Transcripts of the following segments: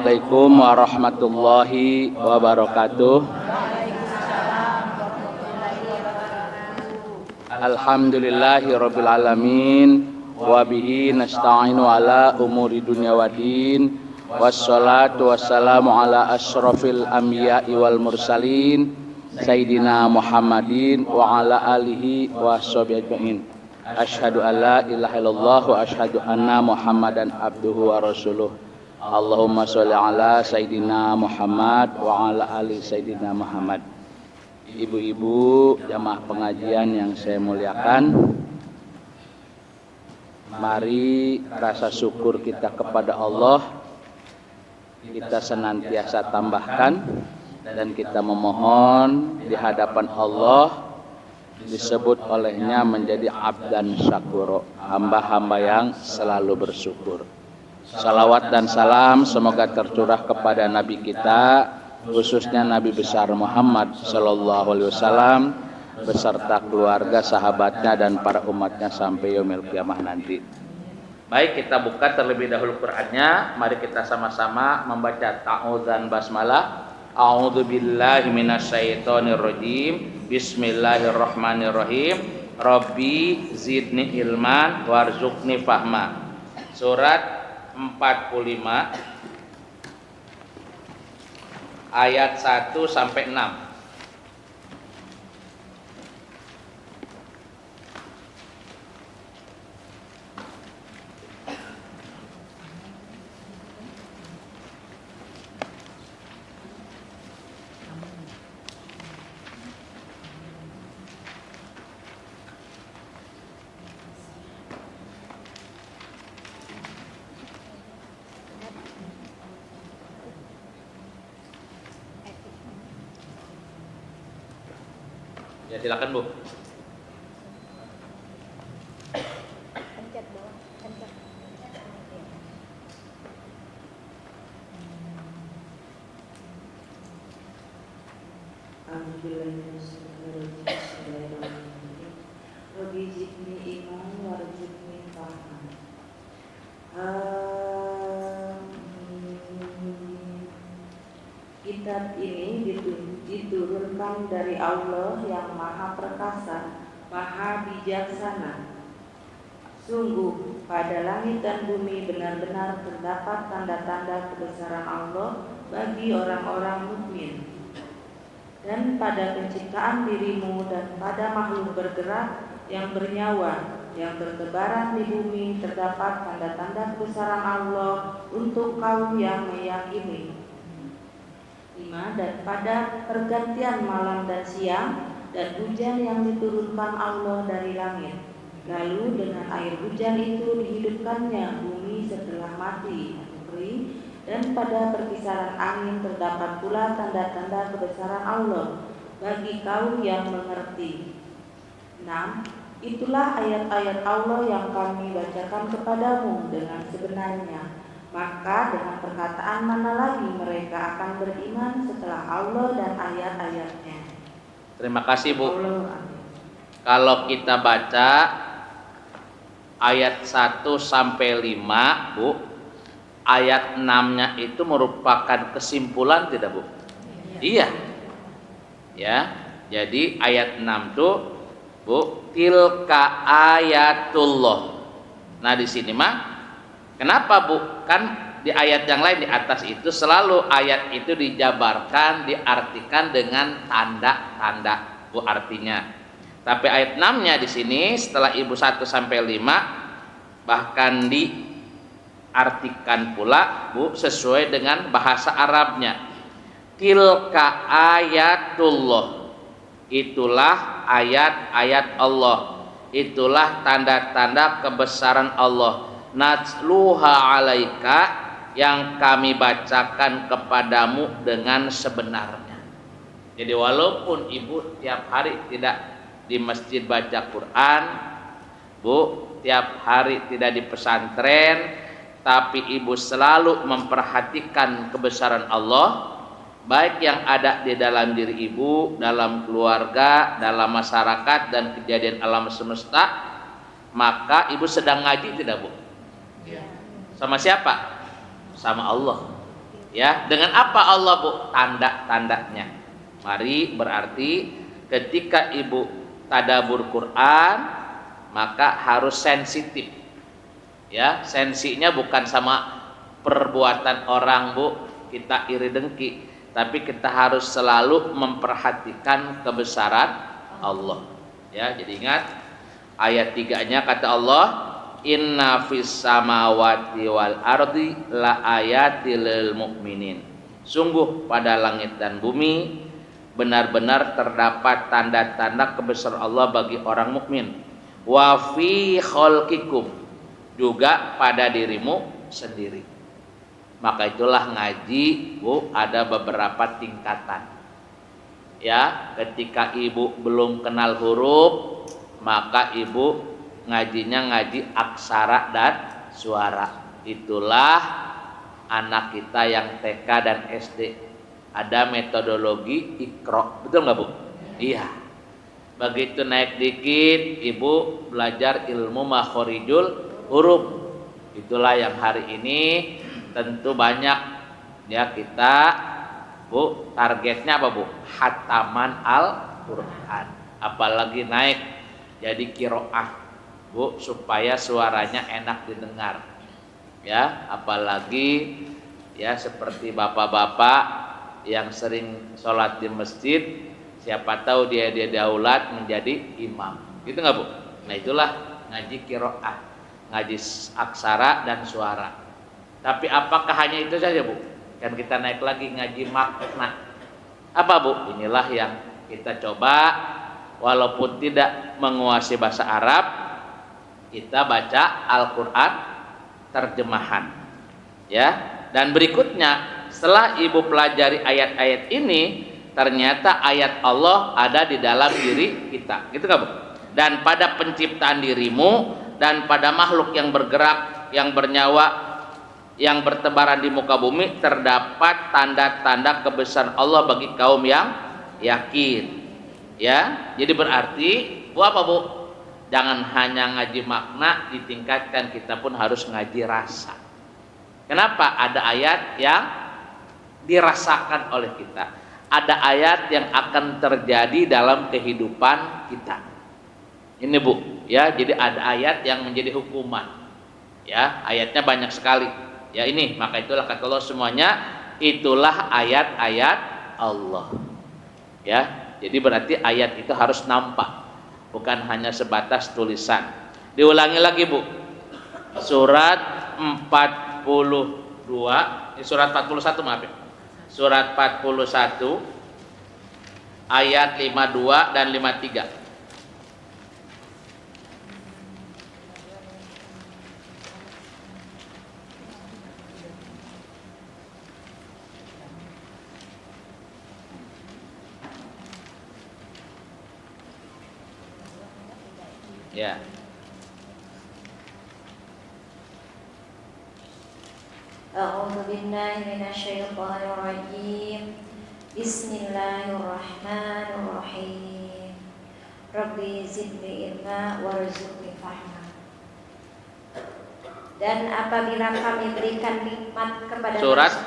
Assalamualaikum warahmatullahi wabarakatuh. Alhamdulillahirabbil alamin wa bihi nasta'inu ala umuri dunya waddin wassalatu wassalamu ala asyrafil anbiya'i wal mursalin sayyidina Muhammadin wa ala alihi wa sahbihi ajmain. Asyhadu an la ilaha illallah wa asyhadu anna Muhammadan abduhu wa rasuluh. Allahumma sholli ala sayyidina Muhammad wa ala ali sayyidina Muhammad. Ibu-ibu jamaah pengajian yang saya muliakan, mari rasa syukur kita kepada Allah kita senantiasa tambahkan, dan kita memohon di hadapan Allah disebut olehnya menjadi abdan syakuro, hamba-hamba yang selalu bersyukur. Salawat dan salam semoga tercurah kepada Nabi kita, khususnya Nabi besar Muhammad Sallallahu Alaihi Wasallam beserta keluarga, sahabatnya dan para umatnya sampai yaumil qiyamah nanti. Baik, kita buka terlebih dahulu Qur'annya. Mari kita sama-sama membaca ta'awudzan basmalah. A'udzu billahi minasyaitonir rajim. Bismillahirrahmanirrahim. Rabbi zidni ilman warzuqni fahma. Surat 45 ayat 1 sampai 6. Ya, silakan Bu. Pencet bawah, pencet. Rabbi zidni iman warzuqni fahma. Kitab ini diturunkan dari Allah yang Maha Perkasa, Maha Bijaksana. Sungguh pada langit dan bumi benar-benar terdapat tanda-tanda kebesaran Allah bagi orang-orang mukmin. Dan pada penciptaan dirimu dan pada makhluk bergerak yang bernyawa yang bertebaran di bumi terdapat tanda-tanda kebesaran Allah untuk kaum yang meyakini. 5. Dan pada pergantian malam dan siang dan hujan yang diturunkan Allah dari langit, lalu dengan air hujan itu dihidupkannya bumi setelah mati atau kering, dan pada perkisaran angin terdapat pula tanda-tanda kebesaran Allah bagi kaum yang mengerti. 6. Itulah ayat-ayat Allah yang kami bacakan kepadamu dengan sebenarnya. Maka dengan perkataan mana lagi mereka akan beriman setelah Allah dan ayat-ayatnya. Terima kasih Bu. Allah. Kalau kita baca ayat 1 sampai 5 Bu, ayat 6-nya itu merupakan kesimpulan tidak Bu? Iya. Ya. Jadi ayat 6 tuh Bu, tilka ayatullah. Nah di sini mah kenapa Bu? Kan di ayat yang lain di atas itu selalu ayat itu dijabarkan, diartikan dengan tanda-tanda Bu artinya. Tapi ayat 6-nya di sini setelah Ibu 1 sampai 5 bahkan diartikan pula Bu sesuai dengan bahasa Arabnya. Tilka ayatullah. Itulah ayat-ayat Allah. Itulah tanda-tanda kebesaran Allah. Natsluha alaika, yang kami bacakan kepadamu dengan sebenarnya. Jadi walaupun Ibu tiap hari tidak di masjid baca Quran Bu, tiap hari tidak di pesantren, tapi Ibu selalu memperhatikan kebesaran Allah, baik yang ada di dalam diri Ibu, dalam keluarga, dalam masyarakat dan kejadian alam semesta, maka Ibu sedang ngaji tidak Bu? Sama siapa? Sama Allah. Ya, dengan apa Allah, Bu? Tanda-tandanya. Mari berarti ketika ibu tadabbur Quran maka harus sensitif. Ya, sensinya bukan sama perbuatan orang, Bu, kita iri dengki, tapi kita harus selalu memperhatikan kebesaran Allah. Ya, jadi ingat ayat 3-nya kata Allah, inna fis samawati wal ardi la ayatil lil mu'minin. Sungguh pada langit dan bumi benar-benar terdapat tanda-tanda kebesaran Allah bagi orang mukmin. Wa fi khalqikum, juga pada dirimu sendiri. Maka itulah ngaji, Bu, ada beberapa tingkatan. Ya, ketika ibu belum kenal huruf, maka ibu ngajinya ngaji aksara dan suara. Itulah anak kita yang TK dan SD. Ada metodologi Iqra, betul nggak, Bu? Iya. Begitu naik dikit, ibu belajar ilmu makhorijul huruf. Itulah yang hari ini tentu banyak ya kita, Bu, targetnya apa, Bu? Hataman Al-Quran. Apalagi naik jadi kiroah, Bu, supaya suaranya enak didengar. Ya, apalagi ya seperti bapak-bapak yang sering sholat di masjid, siapa tahu dia daulat menjadi imam, gitu nggak, Bu? Nah, itulah ngaji kiroah, ngaji aksara dan suara. Tapi apakah hanya itu saja, Bu? Kan kita naik lagi ngaji makna. Apa, Bu? Inilah yang kita coba, walaupun tidak menguasai bahasa Arab, kita baca Al-Quran terjemahan. Ya, dan berikutnya setelah ibu pelajari ayat-ayat ini, ternyata ayat Allah ada di dalam diri kita, gitu kan, Bu? Dan pada penciptaan dirimu dan pada makhluk yang bergerak, yang bernyawa, yang bertebaran di muka bumi terdapat tanda-tanda kebesaran Allah bagi kaum yang yakin. Ya, jadi berarti, Bu, apa, Bu? Jangan hanya ngaji makna, ditingkatkan kita pun harus ngaji rasa. Kenapa? Ada ayat yang dirasakan oleh kita, ada ayat yang akan terjadi dalam kehidupan kita. Ini, Bu, ya, jadi ada ayat yang menjadi hukuman. Ya, ayatnya banyak sekali. Ya, ini, maka itulah kata Allah, semuanya itulah ayat-ayat Allah. Ya, jadi berarti ayat itu harus nampak, bukan hanya sebatas tulisan. Diulangi lagi, Bu. Surat 42, surat 41, maaf ya. Surat 41 ayat 52 dan 53. Ya. A'udzu billahi minasyaitonir rajim. Bismillahirrahmanirrahim. Rabbi zidni ilma warzuqni fahma. Dan apabila kami berikan nikmat kepada Surat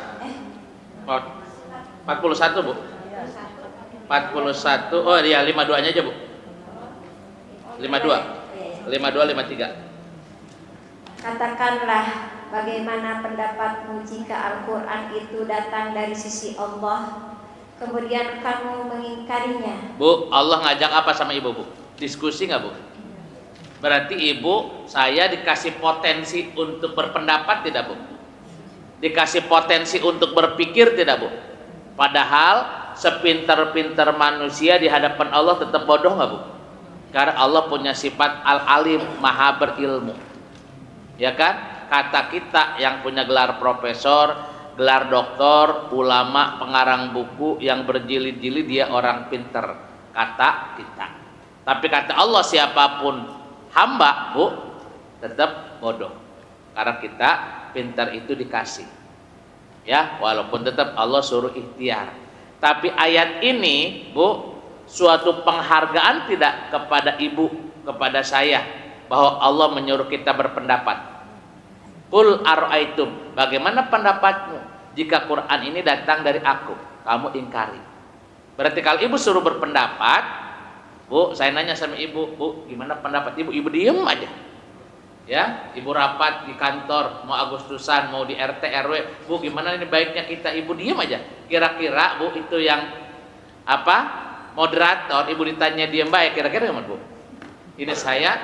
41, Bu. 41. Oh iya, 52-nya aja, Bu. 52. 52 53. Katakanlah, bagaimana pendapatmu jika Al-Quran itu datang dari sisi Allah, kemudian kamu mengingkarinya? Bu, Allah ngajak apa sama ibu, Bu? Diskusi nggak, Bu? Berarti ibu, saya dikasih potensi untuk berpendapat tidak, Bu? Dikasih potensi untuk berpikir tidak, Bu? Padahal sepintar-pintar manusia di hadapan Allah tetap bodoh nggak, Bu? Karena Allah punya sifat al-alim, maha berilmu. Ya kan? Kata kita yang punya gelar profesor, gelar doktor, ulama, pengarang buku yang berjilid-jilid, dia orang pinter, kata kita. Tapi kata Allah, siapapun hamba, Bu, tetap bodoh. Karena kita pintar itu dikasih. Ya, walaupun tetap Allah suruh ikhtiar. Tapi ayat ini, Bu, suatu penghargaan tidak kepada ibu, kepada saya, bahwa Allah menyuruh kita berpendapat. Qul ara'aitum, bagaimana pendapatmu jika Quran ini datang dari aku, kamu ingkari. Berarti kalau ibu suruh berpendapat, Bu, saya nanya sama ibu, Bu, gimana pendapat ibu? Ibu diem aja. Ya, ibu rapat di kantor, mau Agustusan, mau di RT RW, Bu, gimana ini baiknya kita? Ibu diem aja. Kira-kira Bu itu yang apa? Moderator, ibu ditanya diem baik, kira-kira gimana, Bu? Ini saya,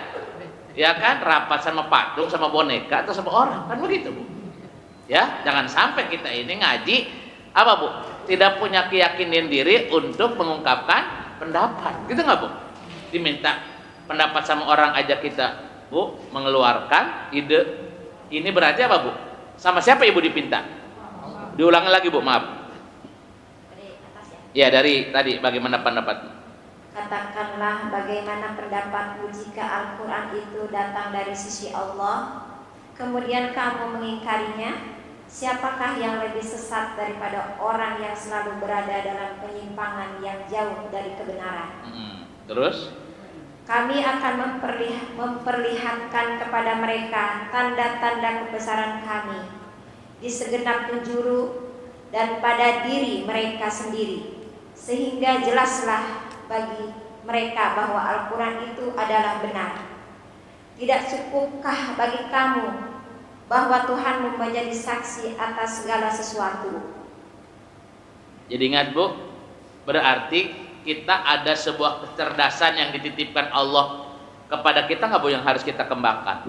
ya kan, rapat sama patung, sama boneka atau sama orang, kan begitu, Bu. Ya, jangan sampai kita ini ngaji apa, Bu? Tidak punya keyakinan diri untuk mengungkapkan pendapat, gitu nggak, Bu? Diminta pendapat sama orang aja kita, Bu, mengeluarkan ide. Ini berarti apa, Bu? Sama siapa ibu dipinta? Diulangi lagi, Bu, maaf. Dari atas Ya, ya. dari tadi bagaimana pendapatmu? Katakanlah bagaimana pendapatmu jika Al-Quran itu datang dari sisi Allah, kemudian kamu mengingkarinya. Siapakah yang lebih sesat daripada orang yang selalu berada dalam penyimpangan yang jauh dari kebenaran? Terus? Kami akan memperlihatkan kepada mereka tanda-tanda kebesaran kami di segenap penjuru dan pada diri mereka sendiri, sehingga jelaslah bagi mereka bahwa Al-Quran itu adalah benar. Tidak cukupkah bagi kamu bahwa Tuhanmu menjadi saksi atas segala sesuatu? Jadi ingat, Bu, berarti kita ada sebuah kecerdasan yang dititipkan Allah kepada kita, nggak, Bu, yang harus kita kembangkan.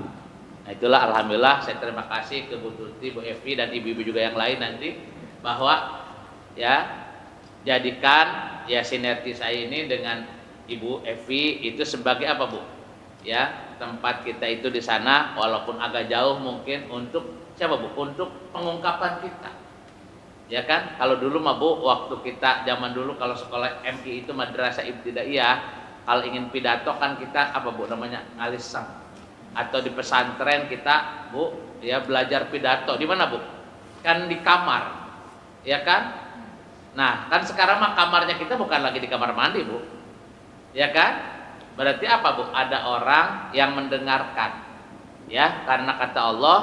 Nah, itulah alhamdulillah saya terima kasih ke Bu Tuti, Bu Evi, dan ibu-ibu juga yang lain nanti, bahwa ya jadikan ya sinergi saya ini dengan Ibu Evi itu sebagai apa, Bu? Ya, tempat kita itu di sana walaupun agak jauh mungkin untuk siapa, Bu? Untuk pengungkapan kita. Ya kan, kalau dulu mah, Bu, waktu kita zaman dulu kalau sekolah MI itu Madrasah Ibtidaiyah, kalau ingin pidato kan kita apa, Bu, namanya alisam, atau di pesantren kita, Bu, ya belajar pidato di mana, Bu? Kan di kamar, ya kan? Nah, kan sekarang mah kamarnya kita bukan lagi di kamar mandi, Bu, ya kan? Berarti apa, Bu? Ada orang yang mendengarkan, ya, karena kata Allah,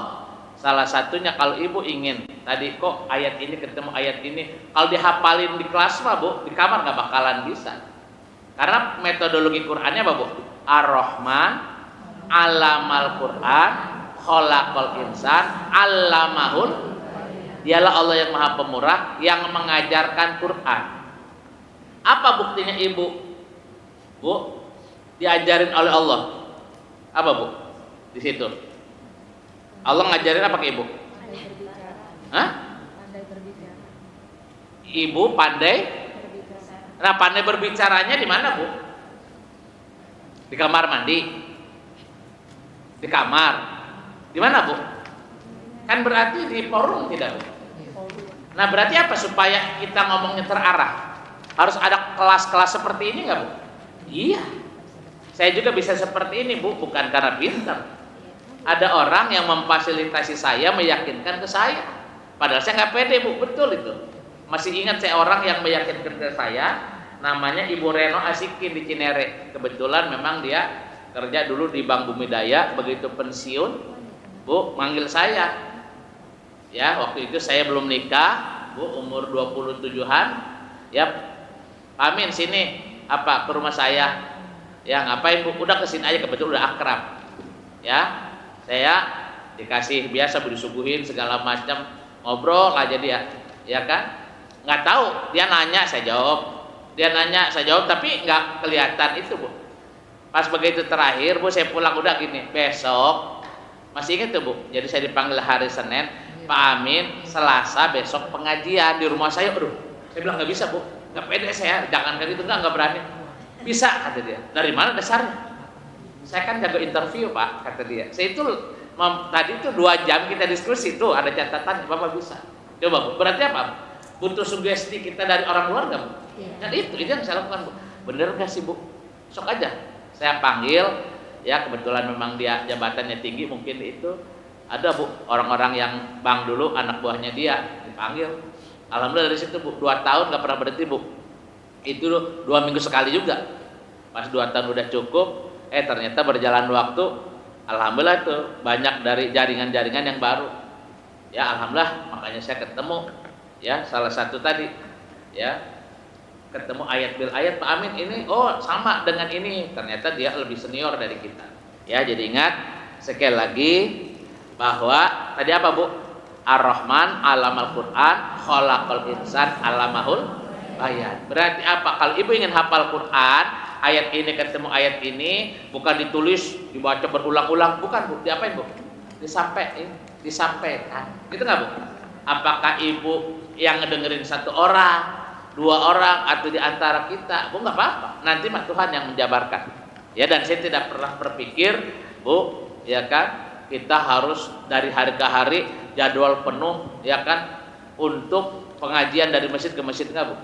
salah satunya kalau ibu ingin tadi kok ayat ini ketemu ayat ini, kalau dihafalin di kelas mah, Bu, di kamar nggak bakalan bisa. Karena metodologi Qur'annya apa, Bu? Ar-Rahman, Allamal Qur'an, Khalaqal Insan, Allamahul. Dialah Allah yang Maha Pemurah yang mengajarkan Qur'an. Apa buktinya ibu, Bu, diajarin oleh Allah? Apa, Bu? Di situ Allah ngajarin apa ke ibu? Pandai berbicara. Hah? Pandai berbicara. Ibu pandai. Berbicara. Nah, pandai berbicaranya di mana, Bu? Di kamar mandi? Di kamar? Di mana, Bu? Kan berarti di forum tidak, Bu? Nah, berarti apa supaya kita ngomongnya terarah? Harus ada kelas-kelas seperti ini nggak, Bu? Iya. Saya juga bisa seperti ini, Bu, bukan karena pintar. Ada orang yang memfasilitasi saya, meyakinkan ke saya. Padahal saya nggak pede, Bu, betul itu. Masih ingat saya orang yang meyakinkan ke saya, namanya Ibu Reno Asikin di Cinere. Kebetulan memang dia kerja dulu di Bank Bumi Daya, begitu pensiun, Bu, manggil saya. Ya, waktu itu saya belum nikah, Bu, umur 27-an. Ya, Amin sini apa ke rumah saya. Ya, ngapain, Bu? Udah kesini aja, kebetulan udah akrab. Ya, saya dikasih biasa, Bu, disuguhin segala macam, ngobrol aja dia, ya kan? Nggak tahu, dia nanya saya jawab, dia nanya saya jawab, tapi nggak kelihatan itu, Bu. Pas begitu terakhir, Bu, saya pulang udah gini, besok masih ingat tuh, Bu, jadi saya dipanggil hari Senin, Pak Amin, Selasa besok pengajian di rumah saya. Aduh, saya bilang nggak bisa, Bu, nggak pede saya, jangan kayak gitu, nggak berani. Bisa, kata dia. Dari mana dasarnya? Saya kan jago interview, Pak, kata dia. Saya itu tadi itu 2 jam kita diskusi, tuh ada catatan, Bapak bisa. Coba, Bu, berarti apa? Butuh sugesti kita dari orang luar nggak, Bu? Nah, itu yang saya lakukan, Bu. Bener nggak sih, Bu? Sok aja. Saya panggil, ya kebetulan memang dia jabatannya tinggi, mungkin itu ada, Bu, orang-orang yang bank dulu, anak buahnya dia dipanggil. Alhamdulillah dari situ, Bu, 2 tahun nggak pernah berhenti, Bu. Itu 2 minggu sekali juga. Pas 2 tahun udah cukup. Ternyata berjalan waktu, alhamdulillah tuh banyak dari jaringan-jaringan yang baru. Ya alhamdulillah, makanya saya ketemu Ya, salah satu tadi ya, ketemu ayat bil ayat, Pak Amin ini sama dengan ini, ternyata dia lebih senior dari kita. Ya, jadi ingat sekali lagi bahwa tadi apa, Bu? Ar-Rahman alamal Quran, khalaqal insan alamahul bayan. Berarti apa? Kalau Ibu ingin hafal Quran, ayat ini ketemu ayat ini bukan ditulis, dibaca berulang-ulang, bukan, Bu. Diapain, Bu? Disampaikan. Gitu nggak, Bu? Apakah Ibu yang ngedengerin satu orang, dua orang, atau di antara kita, Bu, nggak apa-apa. Nanti mah Tuhan yang menjabarkan. Ya, dan saya tidak pernah berpikir, Bu, ya kan, kita harus dari hari ke hari jadwal penuh, ya kan, untuk pengajian dari masjid ke masjid, nggak, Bu.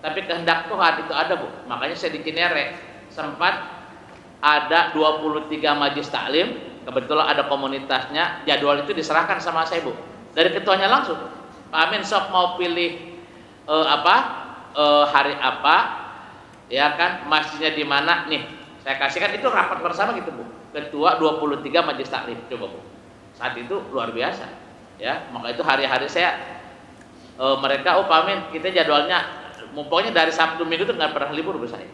Tapi kehendak Tuhan itu ada, Bu. Makanya saya di Cinere sempat ada 23 majelis taklim, kebetulan ada komunitasnya, jadwal itu diserahkan sama saya, Bu. Dari ketuanya langsung, Pak Amin sok mau pilih hari apa, ya kan, masjidnya di mana nih, saya kasihkan, itu rapat bersama gitu, Bu. Ketua 23 majelis taklim, coba, Bu. Saat itu luar biasa, ya. Maka itu hari-hari saya mereka, Pak Amin, kita jadwalnya pokoknya dari Sabtu Minggu itu nggak pernah libur, Bu, saya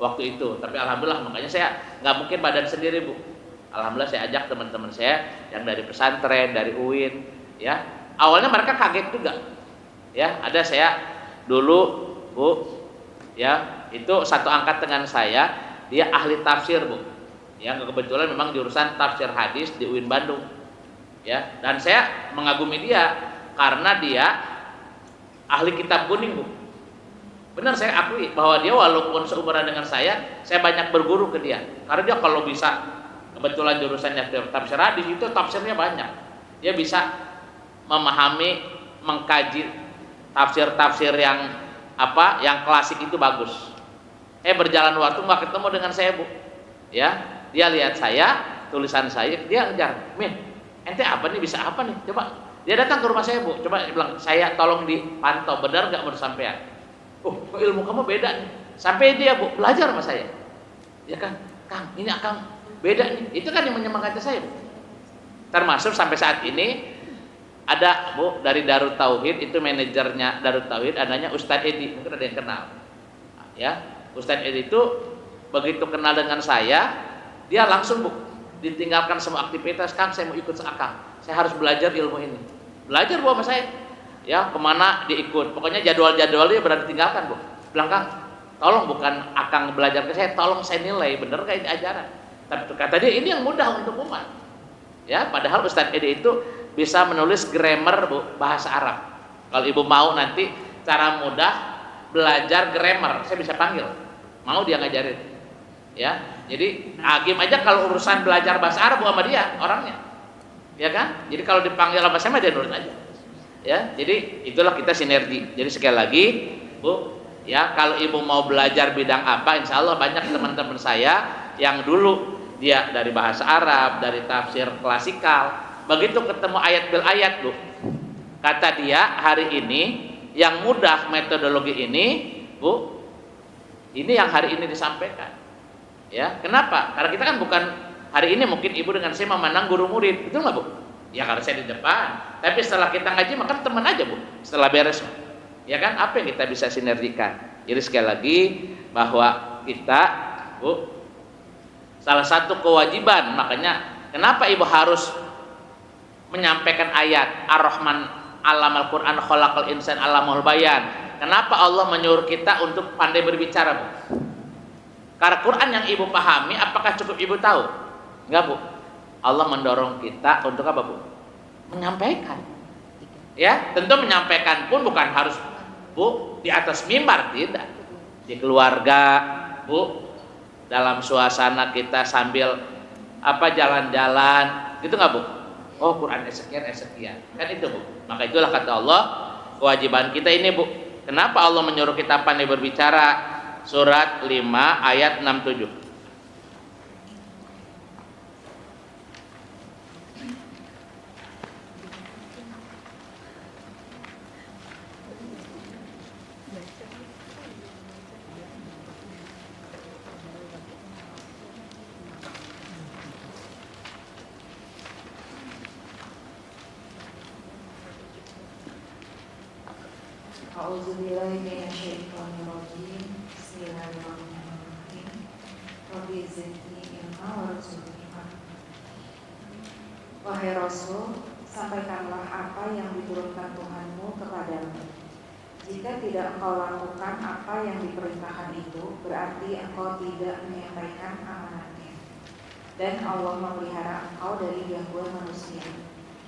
waktu itu. Tapi alhamdulillah, makanya saya nggak mungkin badan sendiri, Bu. Alhamdulillah saya ajak teman-teman saya yang dari pesantren, dari UIN, ya. Awalnya mereka kaget juga, ya. Ada saya dulu, Bu, ya, itu satu angkat dengan saya, dia ahli tafsir, Bu, ya. Kebetulan memang jurusan tafsir hadis di UIN Bandung, ya. Dan saya mengagumi dia karena dia ahli kitab kuning, Bu. Benar, saya akui bahwa dia walaupun seumuran dengan saya banyak berguru ke dia. Karena dia kalau bisa, kebetulan jurusannya tafsir hadis, itu tafsirnya banyak. Dia bisa memahami, mengkaji tafsir-tafsir yang klasik itu bagus. Berjalan waktu nggak ketemu dengan saya, Bu. Ya, dia lihat saya, tulisan saya, dia ngejar, "Min, ente apa nih, bisa apa nih? Coba." Dia datang ke rumah saya, Bu. Coba dia bilang, "Saya tolong dipantau, benar nggak menurut sampean?" "Oh, ilmu kamu beda nih." Sampai dia, Bu, belajar sama saya. Ya kan, "Kang, ini Akang beda nih." Itu kan yang menyemangati saya, Bu. Termasuk sampai saat ini ada, Bu, dari Darut Tauhid, itu manajernya Darut Tauhid, adanya Ustadz Edi, mungkin ada yang kenal. Ya, Ustadz Edi itu begitu kenal dengan saya, dia langsung, Bu, ditinggalkan semua aktivitas, "Kang, saya mau ikut seakang. Saya harus belajar ilmu ini." Belajar, Bu, sama saya. Ya, kemana diikut, pokoknya jadwal-jadwalnya berarti tinggalkan, Bu. Bilang, "Kang, tolong bukan Akang belajar ke saya, tolong saya nilai bener gak ini ajaran." Tapi kata dia, ini yang mudah untuk umat. Ya, padahal Ustadz Edi itu bisa menulis grammar, Bu, bahasa Arab. Kalau Ibu mau nanti cara mudah belajar grammar, saya bisa panggil. Mau dia ngajarin. Ya, jadi Agim aja kalau urusan belajar bahasa Arab, Bu, sama dia orangnya. Ya kan? Jadi kalau dipanggil sama saya, dia nurut aja. Ya, jadi itulah kita sinergi. Jadi sekali lagi, Bu, ya, kalau Ibu mau belajar bidang apa, insya Allah banyak teman-teman saya yang dulu dia dari bahasa Arab, dari tafsir klasikal, begitu ketemu ayat bil ayat, Bu, kata dia, hari ini yang mudah metodologi ini, Bu, ini yang hari ini disampaikan. Ya, kenapa? Karena kita kan bukan hari ini, mungkin Ibu dengan saya memandang guru murid, betul nggak, Bu? Ya, karena saya di depan. Tapi setelah kita ngaji, maka teman aja, Bu. Setelah beres, ya kan, apa yang kita bisa sinergikan? Jadi sekali lagi bahwa kita, Bu, salah satu kewajiban, makanya kenapa Ibu harus menyampaikan ayat Ar-Rahman alamal Quran, khalaqal insan alamul bayan. Kenapa Allah menyuruh kita untuk pandai berbicara, Bu? Karena Quran yang Ibu pahami, apakah cukup Ibu tahu? Enggak, Bu. Allah mendorong kita untuk apa, Bu? Menyampaikan. Ya, tentu menyampaikan pun bukan harus, Bu, di atas mimbar, tidak. Di keluarga, Bu, dalam suasana kita sambil jalan-jalan, gitu nggak, Bu? Oh, Quran sekian. Kan itu, Bu. Maka itulah kata Allah, kewajiban kita ini, Bu. Kenapa Allah menyuruh kita pandai berbicara? Surat 5 ayat 67. A'udzubillahi minasyaitonirrajim. Bismillahirrahmanirrahim. Rabbi zidni ilma warzuqni ilma. Wahai Rasul, sampaikanlah apa yang diturunkan Tuhanmu kepadamu. Jika tidak engkau lakukan apa yang diperintahkan itu, berarti engkau tidak menyampaikan amanatnya. Dan Allah memelihara engkau dari gangguan manusia.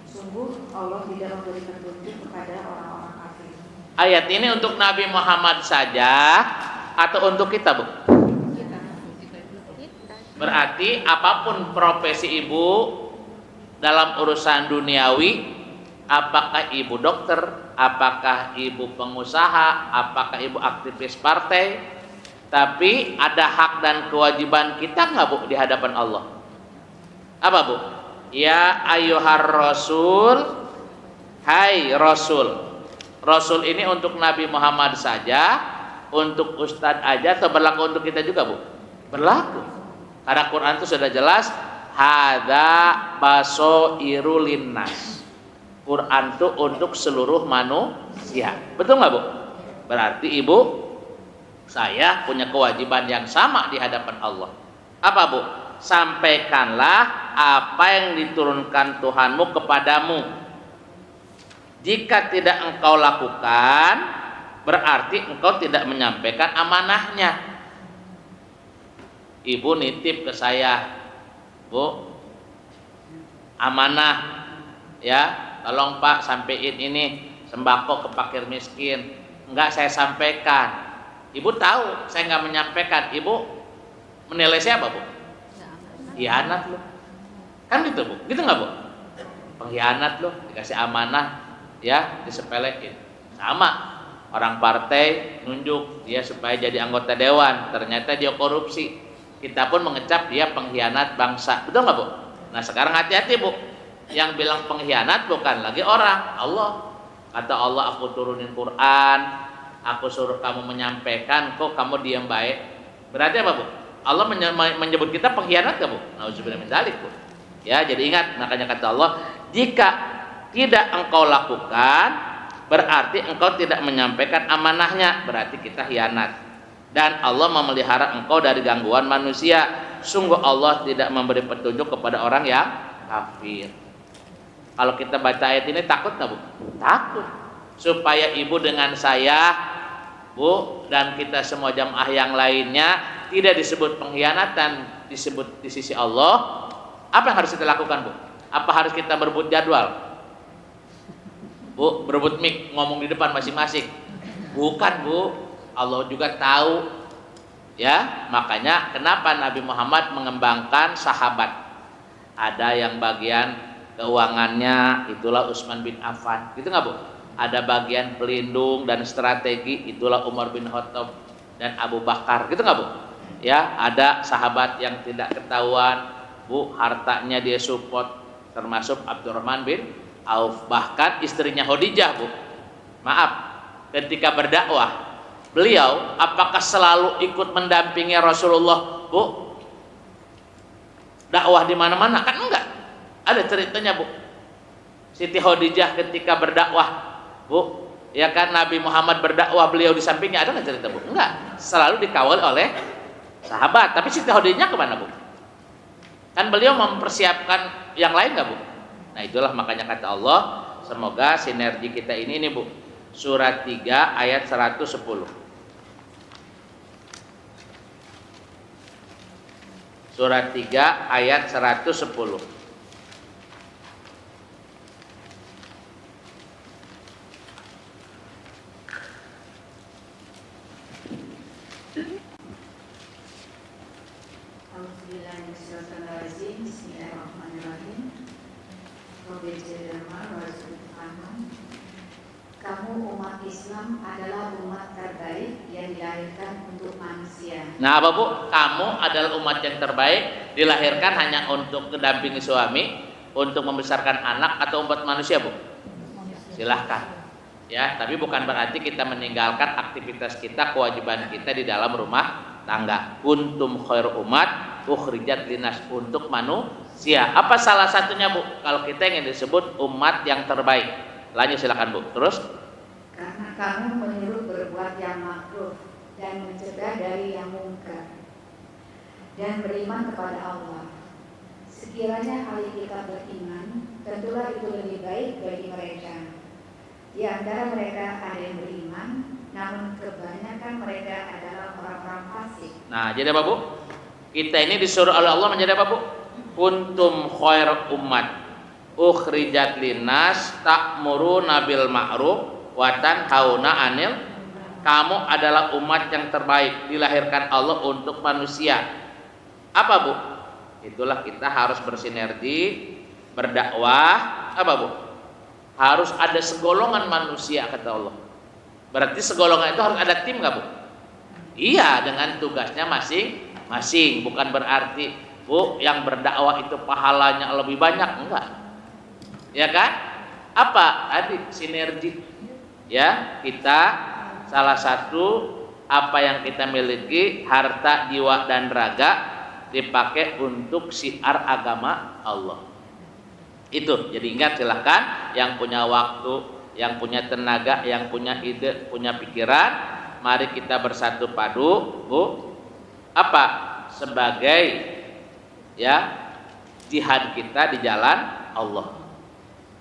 Sungguh Allah tidak memberi petunjuk kepada orang-orang kafir. Ayat ini untuk Nabi Muhammad saja atau untuk kita, Bu? Berarti apapun profesi ibu dalam urusan duniawi, apakah ibu dokter, apakah ibu pengusaha, apakah ibu aktivis partai, tapi ada hak dan kewajiban kita nggak, Bu, di hadapan Allah? Apa, Bu? Ya ayyuhar rasul, hai rasul. Rasul ini untuk Nabi Muhammad saja, untuk ustadz aja, atau berlaku untuk kita juga, Bu? Berlaku. Karena Quran itu sudah jelas, hadza basoirul linnas. Quran itu untuk seluruh manusia. Betul nggak, Bu? Berarti ibu, saya punya kewajiban yang sama di hadapan Allah. Apa, Bu? Sampaikanlah apa yang diturunkan Tuhanmu kepadamu. Jika tidak engkau lakukan, berarti engkau tidak menyampaikan amanahnya. Ibu nitip ke saya, Bu, amanah, ya, tolong Pak sampein ini sembako ke fakir miskin. Enggak saya sampaikan. Ibu tahu saya nggak menyampaikan. Ibu menilai siapa, Bu? Pengkhianat loh. Kan gitu, Bu? Gitu nggak, Bu? Pengkhianat loh, dikasih amanah, ya disepelekin. Sama orang partai nunjuk dia supaya jadi anggota dewan, ternyata dia korupsi, kita pun mengecap dia pengkhianat bangsa. Betul nggak, Bu? Nah sekarang hati-hati, Bu, yang bilang pengkhianat bukan lagi orang, Allah. Kata Allah, aku turunin Quran, aku suruh kamu menyampaikan, kok kamu diam baik. Berarti apa, Bu? Allah menyebut kita pengkhianat nggak, Bu? Nauzubillah min dzalik, Bu. Ya, jadi ingat, makanya kata Allah, jika tidak engkau lakukan, berarti engkau tidak menyampaikan amanahnya, berarti kita khianat. Dan Allah memelihara engkau dari gangguan manusia. Sungguh Allah tidak memberi petunjuk kepada orang yang kafir. Kalau kita baca ayat ini takut nggak, Bu? Takut. Supaya ibu dengan saya, Bu, dan kita semua jamaah yang lainnya tidak disebut pengkhianatan, disebut di sisi Allah. Apa yang harus kita lakukan, Bu? Apa harus kita berebut jadwal? Bu, berebut mic, ngomong di depan masing-masing? Bukan, Bu. Allah juga tahu. Ya, makanya kenapa Nabi Muhammad mengembangkan sahabat? Ada yang bagian keuangannya, itulah Utsman bin Affan. Gitu nggak, Bu? Ada bagian pelindung dan strategi, itulah Umar bin Khattab dan Abu Bakar. Gitu nggak, Bu? Ya, ada sahabat yang tidak ketahuan, Bu, hartanya dia support, termasuk Abdurrahman bin Auf. Bahkan istrinya Khadijah, Bu, maaf, ketika berdakwah, beliau apakah selalu ikut mendampingi Rasulullah, Bu? Dakwah di mana-mana? Kan enggak. Ada ceritanya, Bu. Siti Khadijah ketika berdakwah, Bu, ya kan, Nabi Muhammad berdakwah, beliau di sampingnya, ada nggak cerita, Bu? Enggak. Selalu dikawal oleh sahabat. Tapi Siti Khadijah kemana, Bu? Kan beliau mempersiapkan yang lain nggak, Bu? Nah itulah makanya kata Allah, semoga sinergi kita ini Bu. Surat 3 ayat 110. Surat 3 ayat 110. Kamu umat Islam adalah umat terbaik yang dilahirkan untuk manusia. Nah, apa, Bu? Kamu adalah umat yang terbaik, dilahirkan hanya untuk mendampingi suami, untuk membesarkan anak, atau umat manusia, Bu? Silahkan. Ya, tapi bukan berarti kita meninggalkan aktivitas kita, kewajiban kita di dalam rumah tangga. Kuntum khairu umat ukhrijat linas, untuk manusia. Apa salah satunya, Bu? Kalau kita ingin disebut umat yang terbaik. Lanjut silakan, Bu. Terus? Karena kamu menyuruh berbuat yang makruf dan mencegah dari yang mungkar, dan beriman kepada Allah. Sekiranya ahli kitab beriman, tentulah itu lebih baik bagi mereka. Di antara mereka ada yang beriman, namun kebanyakan mereka adalah orang-orang fasik. Nah, jadi apa Bu? Kita ini disuruh oleh Allah menjadi apa Bu? Kuntum khair ummat ukhrijat linnas ta'muruna bil ma'ruf wa tanhauna 'anil. Kamu adalah umat yang terbaik, dilahirkan Allah untuk manusia. Apa Bu? Itulah kita harus bersinergi, berdakwah. Apa Bu? Harus ada segolongan manusia kata Allah. Berarti segolongan itu harus ada tim nggak Bu? Iya, dengan tugasnya masing-masing. Bukan berarti Bu yang berdakwah itu pahalanya lebih banyak, enggak. Ya kan? Apa? Tadi sinergi. Ya, kita salah satu apa yang kita miliki, harta, jiwa dan raga dipakai untuk syiar agama Allah. Itu. Jadi ingat, silahkan yang punya waktu, yang punya tenaga, yang punya ide, punya pikiran, mari kita bersatu padu, Bu. Apa? Sebagai ya jihad kita di jalan Allah.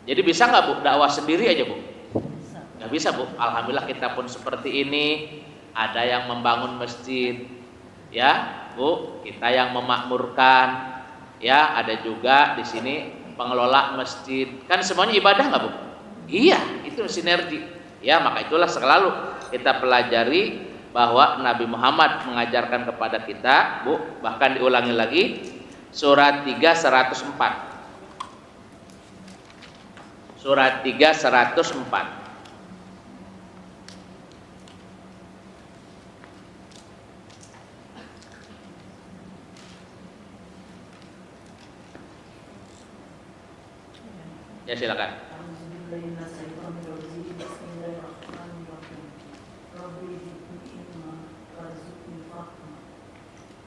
Jadi bisa nggak Bu dakwah sendiri aja Bu? Nggak bisa Bu. Alhamdulillah kita pun seperti ini. Ada yang membangun masjid, ya Bu. Kita yang memakmurkan, ya. Ada juga di sini pengelola masjid. Kan semuanya ibadah nggak Bu? Iya, itu sinergi. Ya, maka itulah selalu kita pelajari bahwa Nabi Muhammad mengajarkan kepada kita, Bu. Bahkan diulangi lagi, surat 3 104. Surat 3 104. Ya silakan.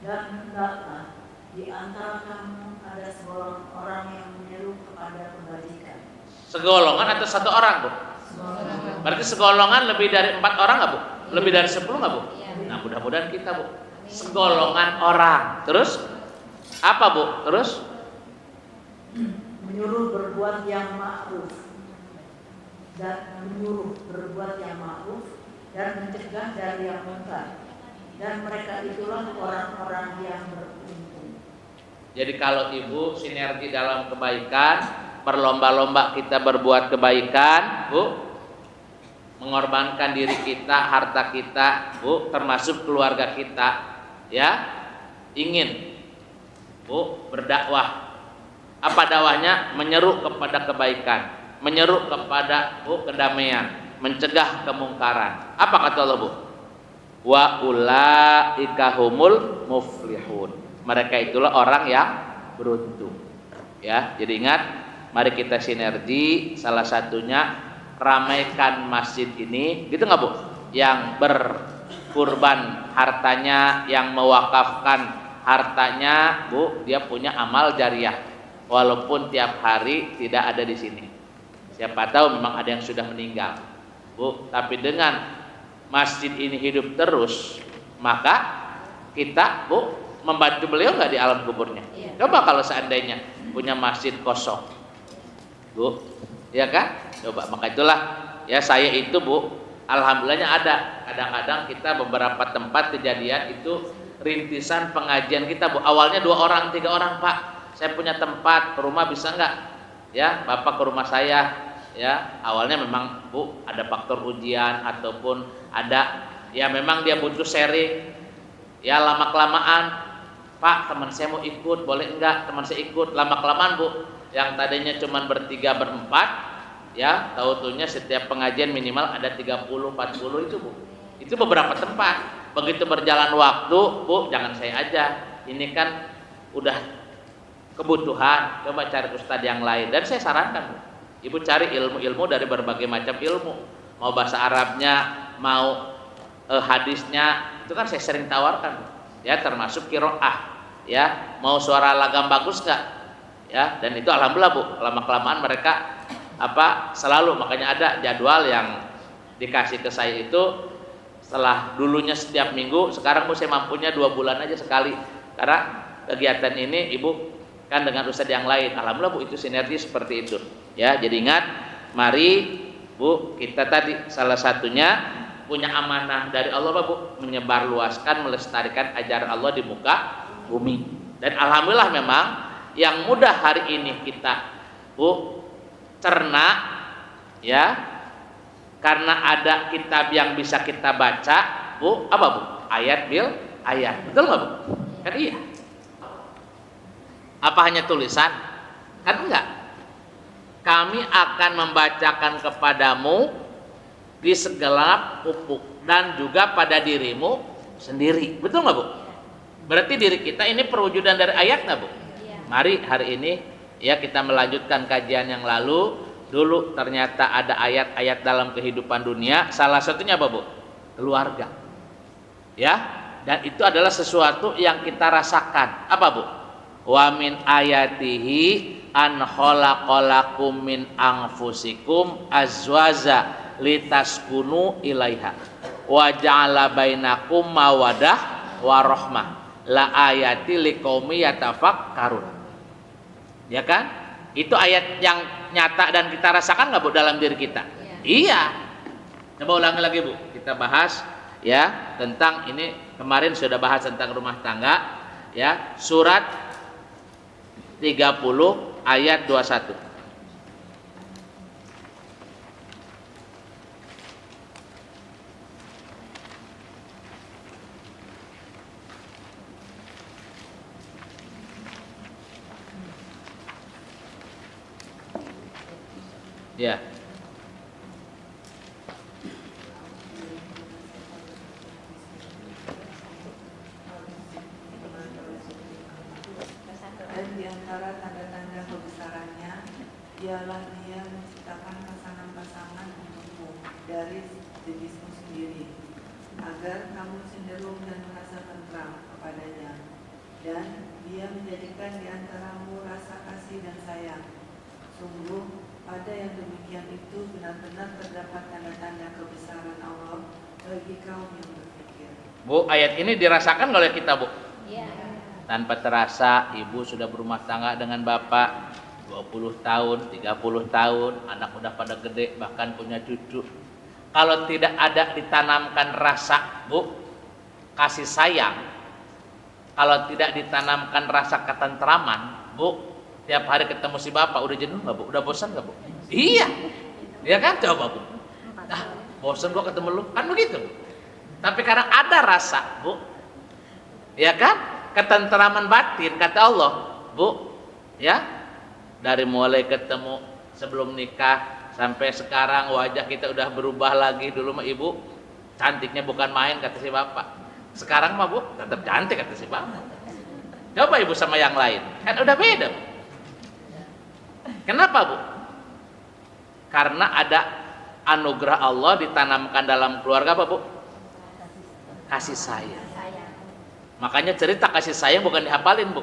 Dan hendaklah di antara kamu ada segolongan orang yang menyeru kepada kebajikan. Segolongan atau satu orang Bu? Berarti segolongan lebih dari 4 orang nggak Bu? Lebih dari 10 nggak Bu? Nah, mudah-mudahan kita Bu segolongan orang. Terus apa Bu? Terus Menyuruh berbuat yang ma'ruf dan menyuruh berbuat yang ma'ruf dan mencegah dari yang munkar. Dan mereka itulah orang-orang yang beruntung. jadi kalau Ibu sinergi dalam kebaikan, berlomba-lomba kita berbuat kebaikan, Bu, mengorbankan diri kita, harta kita, Bu, termasuk keluarga kita, ya, ingin Bu berdakwah. Apa dakwahnya? Menyeru kepada kebaikan, menyeru kepada Bu kedamaian, mencegah kemungkaran. Apa kata Allah Bu? Wa ulaika humul muflihun. Mereka itulah orang yang beruntung. Ya, jadi ingat, mari kita sinergi. Salah satunya ramaikan masjid ini, gitu nggak Bu? Yang berkurban hartanya, yang mewakafkan hartanya, Bu, dia punya amal jariah. Walaupun tiap hari tidak ada di sini. Siapa tahu memang ada yang sudah meninggal, Bu. Tapi dengan masjid ini hidup terus, maka kita Bu membantu beliau nggak di alam kuburnya? Coba kalau seandainya punya masjid kosong, Bu, ya kan? Coba, maka itulah ya saya itu Bu, alhamdulillahnya ada. Kadang-kadang kita beberapa tempat kejadian itu rintisan pengajian kita Bu. Awalnya 2 orang, 3 orang, Pak. Saya punya tempat, ke rumah bisa nggak? Ya, Bapak ke rumah saya. Ya, awalnya memang Bu ada faktor ujian ataupun ada ya memang dia butuh sharing. Ya, lama kelamaan, Pak, teman saya mau ikut, boleh enggak? Teman saya ikut. Lama kelamaan Bu, yang tadinya cuma bertiga berempat, ya, tahu-tahunya setiap pengajian minimal ada 30-40 itu Bu. Itu beberapa tempat. Begitu berjalan waktu, Bu, jangan saya aja. Ini kan udah kebutuhan, coba cari ustadz yang lain. Dan saya sarankan Bu, Ibu cari ilmu-ilmu dari berbagai macam ilmu. Mau bahasa Arabnya, mau hadisnya, itu kan saya sering tawarkan Bu. Ya, termasuk qiraah. Ya, mau suara lagam bagus nggak? Ya, dan itu alhamdulillah Bu, lama kelamaan mereka selalu, makanya ada jadwal yang dikasih ke saya itu setelah dulunya setiap minggu, sekarang Bu saya mampunya 2 bulan aja sekali. Karena kegiatan ini Ibu kan dengan ustadz yang lain. Alhamdulillah Bu, itu sinergi seperti itu. Ya, jadi ingat, mari Bu, kita tadi salah satunya punya amanah dari Allah Bu, menyebarluaskan, melestarikan ajaran Allah di muka bumi. Dan alhamdulillah memang yang mudah hari ini kita Bu cerna, ya, karena ada kitab yang bisa kita baca Bu, apa Bu? Ayat bil ayat, betul nggak Bu? Kan iya. Apa hanya tulisan? Kan enggak. Kami akan membacakan kepadamu di segelap ufuk dan juga pada dirimu sendiri. Betul nggak Bu? Berarti diri kita ini perwujudan dari ayat nggak Bu? Mari hari ini ya kita melanjutkan kajian yang lalu. Dulu ternyata ada ayat-ayat dalam kehidupan dunia. Salah satunya apa Bu? Keluarga. Ya, dan itu adalah sesuatu yang kita rasakan. Apa Bu? Wa min ayatihi an khalaqalakum min anfusikum azwaja litaskunu ilaiha wa ja'ala bainakum mawadah warahmah la ayati liqaumi yatafakkarun. Ya kan? Itu ayat yang nyata dan kita rasakan nggak Bu dalam diri kita? Iya. Coba ulangi lagi Bu. Kita bahas ya tentang ini, kemarin sudah bahas tentang rumah tangga ya, surat 30 ayat 21. Ya. Dan di antara tanda-tanda kebesarannya ialah Dia menciptakan pasangan-pasangan untukmu dari jenismu sendiri, agar kamu cenderung dan merasa tentram kepadanya. Dan Dia menjadikan di antaramu rasa kasih dan sayang. Sungguh pada yang demikian itu benar-benar terdapat tanda-tanda kebesaran Allah bagi kaum yang berpikir. Bu, ayat ini dirasakan oleh kita Bu. Iya. Tanpa terasa ibu sudah berumah tangga dengan bapak 20 tahun, 30 tahun, anak udah pada gede, bahkan punya cucu. Kalau tidak ada ditanamkan rasa Bu, kasih sayang, kalau tidak ditanamkan rasa ketentraman Bu, tiap hari ketemu si bapak udah jenuh nggak Bu? Udah bosan nggak Bu? Iya, ya kan, coba Bu. Bosan gua ketemu lu, kan begitu Bu. Tapi karena ada rasa Bu, ya kan, ketentraman batin kata Allah Bu, ya, dari mulai ketemu sebelum nikah sampai sekarang wajah kita udah berubah lagi. Dulu mah ibu cantiknya bukan main kata si bapak, sekarang mah Bu tetap cantik kata si bapak. Coba ibu sama yang lain, kan udah beda Bu. Kenapa Bu? Karena ada anugerah Allah ditanamkan dalam keluarga apa Bu? Kasih sayang. Makanya cerita kasih sayang bukan dihafalin Bu.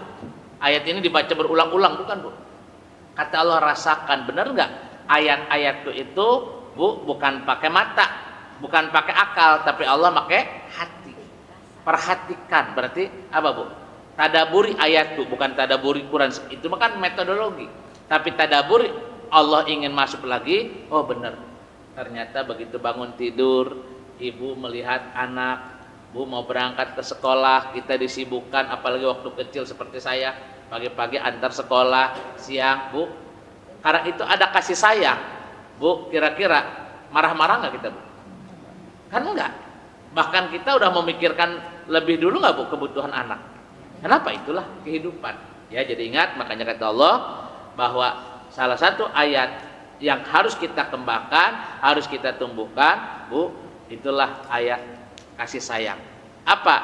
Ayat ini dibaca berulang-ulang, bukan Bu. Kata Allah rasakan, benar nggak? Ayat-ayat itu Bu bukan pakai mata, bukan pakai akal, tapi Allah pakai hati. Perhatikan, berarti apa Bu? Tadaburi ayat itu, bukan tadaburi Quran. Itu kan metodologi. Tapi tadaburi, Allah ingin masuk lagi. Oh benar. Ternyata begitu bangun tidur, ibu melihat anak, Bu mau berangkat ke sekolah, kita disibukkan, apalagi waktu kecil seperti saya, pagi-pagi antar sekolah, siang Bu. Karena itu ada kasih sayang Bu, kira-kira marah-marah nggak kita Bu? Kan enggak. Bahkan kita udah memikirkan lebih dulu nggak Bu kebutuhan anak. Kenapa? Itulah kehidupan. Ya, jadi ingat, makanya kata Allah bahwa salah satu ayat yang harus kita kembangkan, harus kita tumbuhkan Bu, itulah ayat kasih sayang. Apa?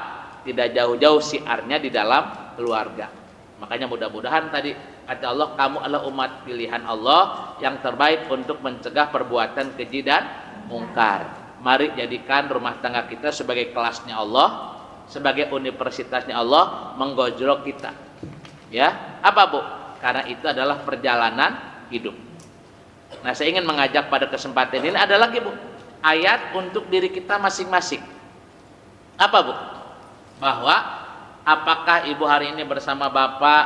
Tidak jauh-jauh siarnya di dalam keluarga. Makanya mudah-mudahan tadi kata Allah, kamu adalah umat pilihan Allah yang terbaik untuk mencegah perbuatan keji dan mungkar. Mari jadikan rumah tangga kita sebagai kelasnya Allah, sebagai universitasnya Allah, menggojlok kita. Ya, apa Bu? Karena itu adalah perjalanan hidup. Nah, saya ingin mengajak pada kesempatan ini ada lagi Bu. ayat untuk diri kita masing-masing. Apa Bu? Bahwa apakah ibu hari ini bersama bapak,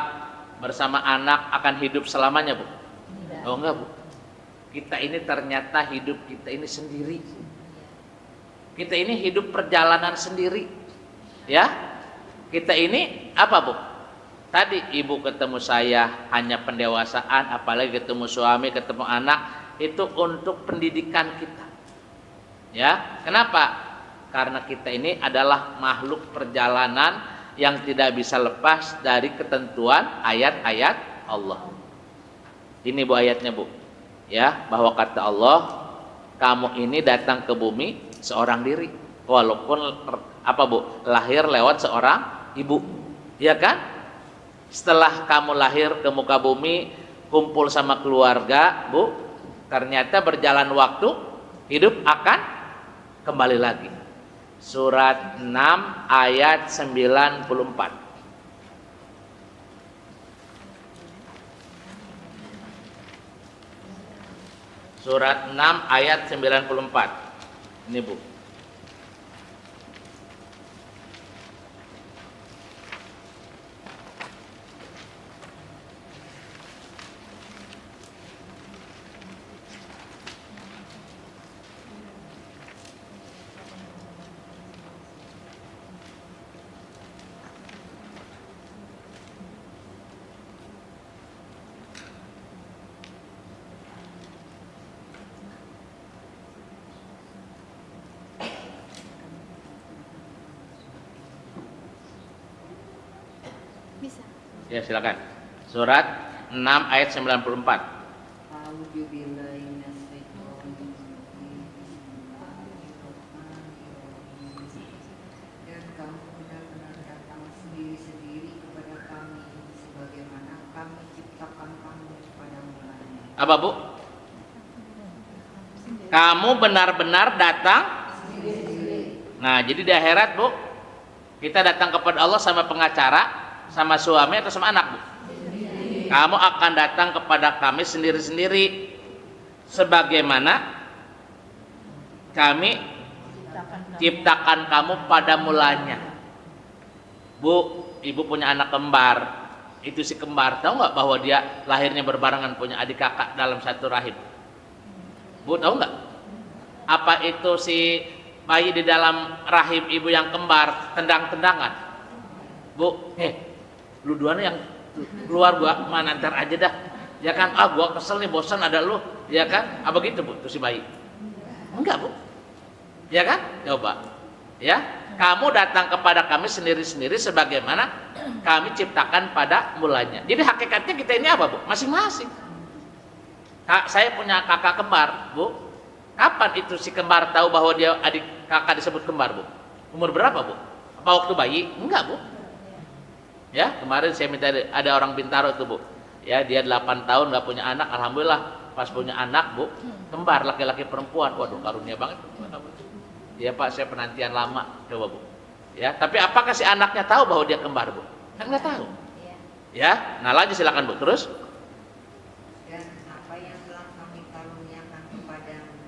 bersama anak akan hidup selamanya Bu? Oh enggak Bu. Kita ini ternyata hidup kita ini sendiri. Kita ini hidup perjalanan sendiri. Ya. Kita ini apa Bu? Tadi ibu ketemu saya hanya pendewasaan, apalagi ketemu suami, ketemu anak, itu untuk pendidikan kita. Ya, kenapa? Karena kita ini adalah makhluk perjalanan yang tidak bisa lepas dari ketentuan ayat-ayat Allah. Ini Bu ayatnya Bu. Ya, bahwa kata Allah, kamu ini datang ke bumi seorang diri, walaupun apa Bu? Lahir lewat seorang ibu. Ya kan? Setelah kamu lahir ke muka bumi, kumpul sama keluarga, Bu, ternyata berjalan waktu, hidup akan kembali lagi. Surat 6 ayat 94. Surat 6 ayat 94. Ini Bu. Bisa. Ya silakan. Surat 6 ayat 94. Dan kamu benar-benar datang sendiri-sendiri kepada kami, sebagaimana kami ciptakan kamu pada mulanya. Apa Bu? Kamu benar-benar datang. Nah, jadi di akhirat Bu, kita datang kepada Allah sama pengacara, sama suami atau sama anak Bu? Kamu akan datang kepada kami sendiri-sendiri, sebagaimana kami ciptakan kamu pada mulanya. Bu, ibu punya anak kembar. Itu si kembar, tahu nggak bahwa dia lahirnya berbarengan, punya adik kakak dalam satu rahim? Bu, tahu nggak? Apa itu si bayi di dalam rahim ibu yang kembar tendang-tendangan? Bu, lu duanya yang keluar, gua mana ntar aja dah. Ya kan? Ah, gua kesel nih, bosan ada lu. Ya kan? Apa gitu Bu, tuh si bayi? Enggak Bu. Ya kan? Coba. Ya, kamu datang kepada kami sendiri-sendiri sebagaimana kami ciptakan pada mulanya. Jadi hakikatnya kita ini apa Bu? Masing-masing. Saya punya kakak kembar, Bu. Kapan itu si kembar tahu bahwa dia adik kakak disebut kembar Bu? Umur berapa Bu? Apa waktu bayi? Enggak Bu. Ya, kemarin saya minta ada orang Bintaro tuh Bu. Ya, dia 8 tahun nggak punya anak, alhamdulillah pas punya anak Bu, kembar laki-laki perempuan. Waduh, karunia banget. Ya Pak, saya penantian lama, coba Bu. Ya, tapi apakah si anaknya tahu bahwa dia kembar Bu? Kan nggak tahu. Ya, nah lanjut silakan Bu. Terus? Dan apa yang telah kami karuniakan kepadamu,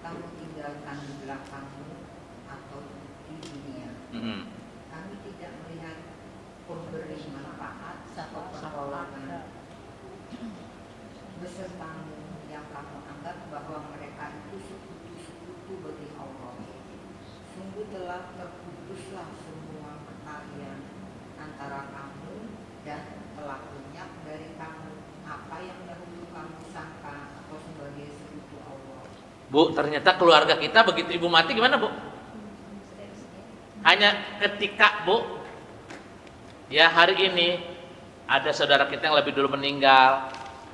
kamu tinggalkan di belakangmu atau di dunia. Kami tidak melihat pemberi manfaat atau pertolongan besertamu yang kamu anggap bahwa mereka itu sekutu-sekutu bagi Allah. Sungguh telah terputuslah semua pertalian antara kamu dan telah lenyap dari kamu apa yang dahulu kamu sangka atau sebagai sekutu Allah. Bu, ternyata keluarga kita begitu ibu mati gimana Bu? Hanya ketika Bu, ya hari ini ada saudara kita yang lebih dulu meninggal,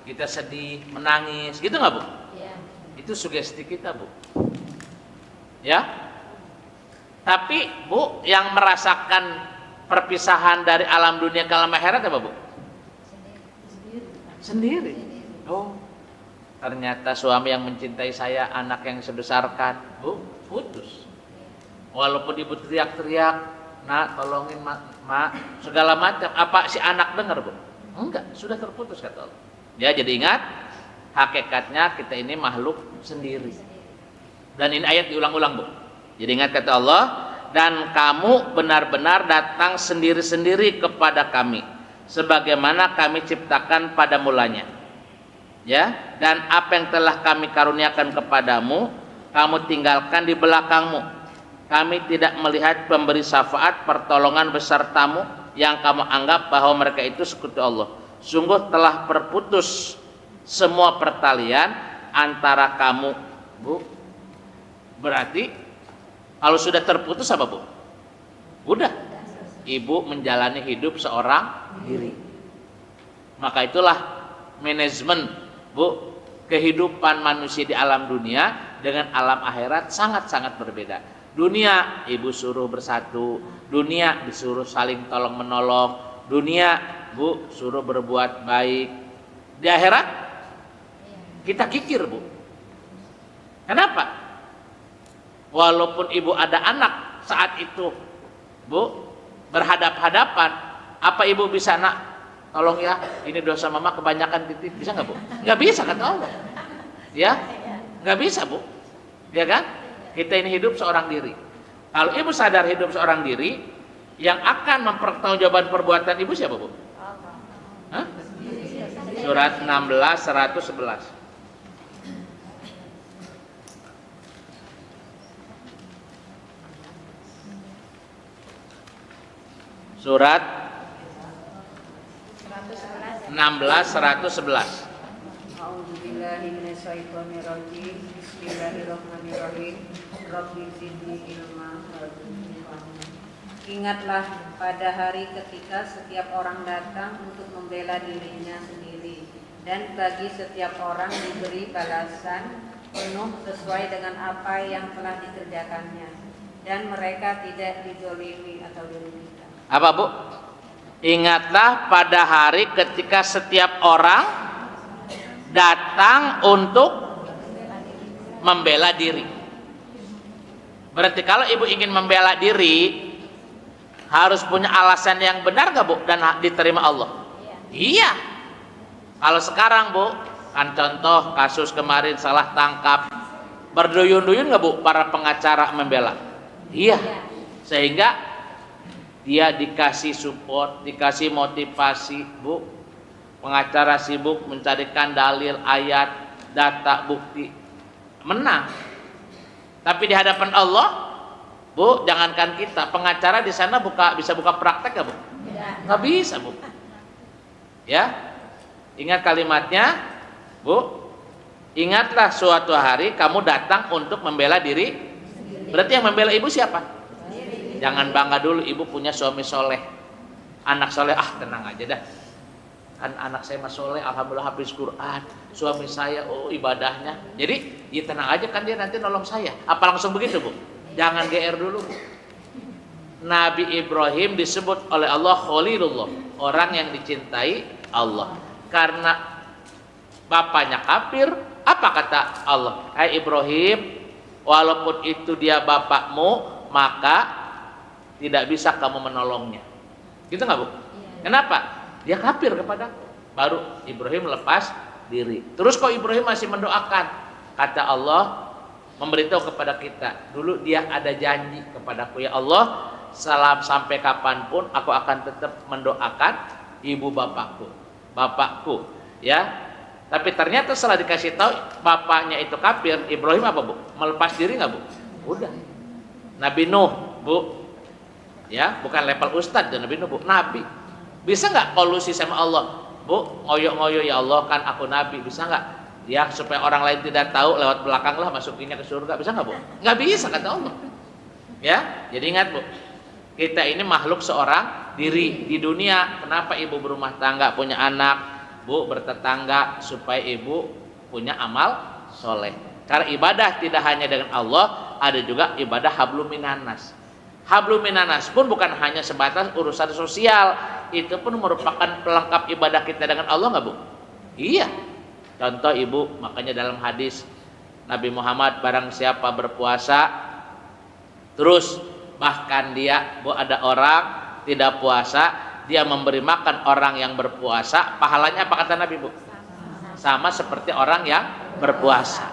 kita sedih, menangis, gitu nggak Bu? Ya. Itu sugesti kita Bu. Ya. Tapi Bu, yang merasakan perpisahan dari alam dunia ke alam akhirat apa Bu? Sendiri. Oh, ternyata suami yang mencintai saya, anak yang saya besarkan, Bu, putus. Walaupun ibu teriak-teriak, nak tolongin mak, segala macam. Apa si anak dengar Bu? Enggak, sudah terputus kata Allah. Ya, jadi ingat, hakikatnya kita ini makhluk sendiri. Dan ini ayat diulang-ulang, Bu. Jadi ingat kata Allah, dan kamu benar-benar datang sendiri-sendiri kepada kami sebagaimana kami ciptakan pada mulanya. Ya, dan apa yang telah kami karuniakan kepadamu, kamu tinggalkan di belakangmu. Kami tidak melihat pemberi syafaat pertolongan besertamu yang kamu anggap bahwa mereka itu sekutu Allah. Sungguh telah terputus semua pertalian antara kamu, Bu. Berarti kalau sudah terputus apa, Bu? Udah, ibu menjalani hidup seorang diri. Maka itulah manajemen, Bu, kehidupan manusia di alam dunia dengan alam akhirat sangat-sangat berbeda. Dunia ibu suruh bersatu, dunia disuruh saling tolong menolong, dunia, Bu, suruh berbuat baik. Di akhirat kita kikir, Bu. Kenapa? Walaupun ibu ada anak saat itu, Bu, berhadap-hadapan, apa ibu bisa, nak, tolong ya, ini dosa mama kebanyakan titip, bisa nggak, Bu? Nggak bisa, kata Allah. Ya, nggak bisa, Bu. Ya kan? Kita ini hidup seorang diri. Kalau ibu sadar hidup seorang diri, yang akan mempertanggungjawabkan perbuatan ibu siapa, Bu? Hah? Surat 16, 111. Surat 16, 111. A'udzubillahi minasyaitonirrajim. Bismillahirrahmanirrahim. Rabbi zidni ilma warzuqni fahma. Ingatlah pada hari ketika setiap orang datang untuk membela dirinya sendiri, dan bagi setiap orang diberi balasan penuh sesuai dengan apa yang telah dikerjakannya, dan mereka tidak dizolimi atau dirugikan. Apa, Bu? Ingatlah pada hari ketika setiap orang datang untuk membela diri. Berarti kalau ibu ingin membela diri, harus punya alasan yang benar gak, Bu? Dan diterima Allah. Iya. Kalau sekarang, Bu, kan contoh kasus kemarin salah tangkap, berduyun-duyun gak, Bu, para pengacara membela? Iya. Sehingga dia dikasih support, dikasih motivasi, Bu. Pengacara sibuk mencarikan dalil, ayat, data, bukti, menang. Tapi di hadapan Allah, Bu, jangankan kita, pengacara di sana bisa buka praktek nggak, Bu? Nggak bisa, Bu. Ya, ingat kalimatnya, Bu. Ingatlah suatu hari kamu datang untuk membela diri. Berarti yang membela ibu siapa? Jangan bangga dulu ibu punya suami soleh, anak soleh, tenang aja dah. Kan anak saya mas soleh, alhamdulillah habis Quran. Suami saya, ibadahnya. Jadi, ya tenang aja, kan dia nanti nolong saya. Apa langsung begitu, Bu? Jangan GR dulu, Bu. Nabi Ibrahim disebut oleh Allah Khalilullah, orang yang dicintai Allah. Karena bapaknya kafir, apa kata Allah? Hai Ibrahim, walaupun itu dia bapakmu, maka tidak bisa kamu menolongnya. Gitu nggak, Bu? Kenapa? Dia kafir kepadaku. Baru Ibrahim lepas diri. Terus kok Ibrahim masih mendoakan? Kata Allah memberitahu kepada kita, dulu dia ada janji kepadaku, ya Allah, sampai kapanpun aku akan tetap mendoakan ibu bapakku, ya. Tapi ternyata setelah dikasih tahu bapaknya itu kafir, Ibrahim apa, Bu? Melepas diri nggak, Bu? Udah. Nabi Nuh, Bu. Ya, bukan level ustadz dan Nabi Nuh, Bu. Nabi. Bisa nggak kolusi sama Allah, Bu? Ngoyo-ngoyo, ya Allah, kan aku Nabi. Bisa nggak? Ya, supaya orang lain tidak tahu, lewat belakang lah masukinnya ke surga. Bisa nggak, Bu? Nggak bisa, kata Allah. Ya, jadi ingat, Bu. Kita ini makhluk seorang diri di dunia. Kenapa ibu berumah tangga, punya anak, Bu, bertetangga, supaya ibu punya amal soleh. Karena ibadah tidak hanya dengan Allah, ada juga ibadah hablum minanas. Hablum minanas pun bukan hanya sebatas urusan sosial, itu pun merupakan pelengkap ibadah kita dengan Allah, nggak, Bu? Iya. Contoh, Ibu, makanya dalam hadis Nabi Muhammad, barang siapa berpuasa, terus bahkan dia, Bu, ada orang tidak puasa, dia memberi makan orang yang berpuasa, pahalanya apa kata Nabi, Bu? Sama seperti orang yang berpuasa.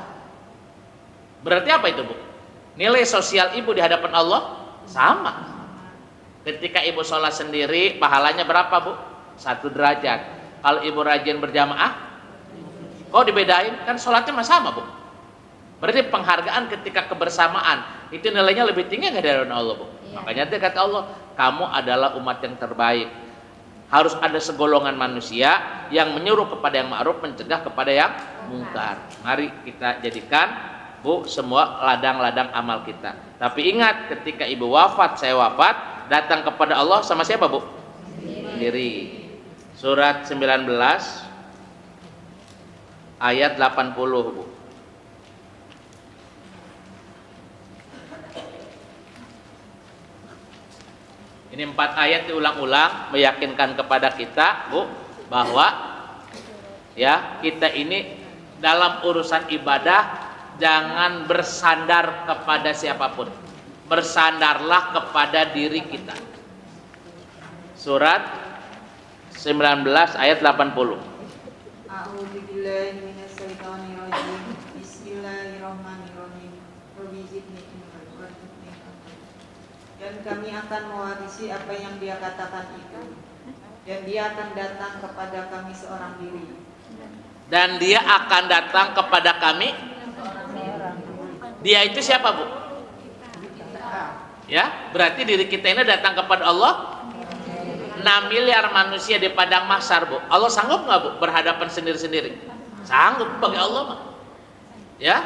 Berarti apa itu, Bu? Nilai sosial ibu di hadapan Allah sama. Ketika ibu sholat sendiri, pahalanya berapa, Bu? 1 derajat. Kalau ibu rajin berjamaah, kok dibedain? Kan sholatnya sama, Bu. Berarti penghargaan ketika kebersamaan itu nilainya lebih tinggi nggak dari Allah, Bu? Iya. Makanya dia kata Allah, kamu adalah umat yang terbaik. Harus ada segolongan manusia yang menyuruh kepada yang ma'ruf, mencegah kepada yang mungkar. Mari kita jadikan, Bu, semua ladang-ladang amal kita. Tapi ingat, ketika ibu wafat, saya wafat, datang kepada Allah sama siapa, Bu? Sendiri. Surat 19 ayat 80, Bu. Ini 4 ayat diulang-ulang meyakinkan kepada kita, Bu, bahwa ya, kita ini dalam urusan ibadah jangan bersandar kepada siapapun. Bersandarlah kepada diri kita. Surat 19 ayat 80. A'udzubillahi minasyaitonirrajim. Bismillahirrahmanirrahim. Rabbi zidni ilman warzuqni ilman. Dan kami akan mewarisi apa yang dia katakan itu, dan dia akan datang kepada kami seorang diri. Dan dia akan datang kepada kami. Dia itu siapa, Bu? Ya, berarti diri kita ini datang kepada Allah. 6 miliar manusia di padang mahsyar, Bu. Allah sanggup nggak, Bu, berhadapan sendiri-sendiri? Sanggup bagi Allah mah. Ya,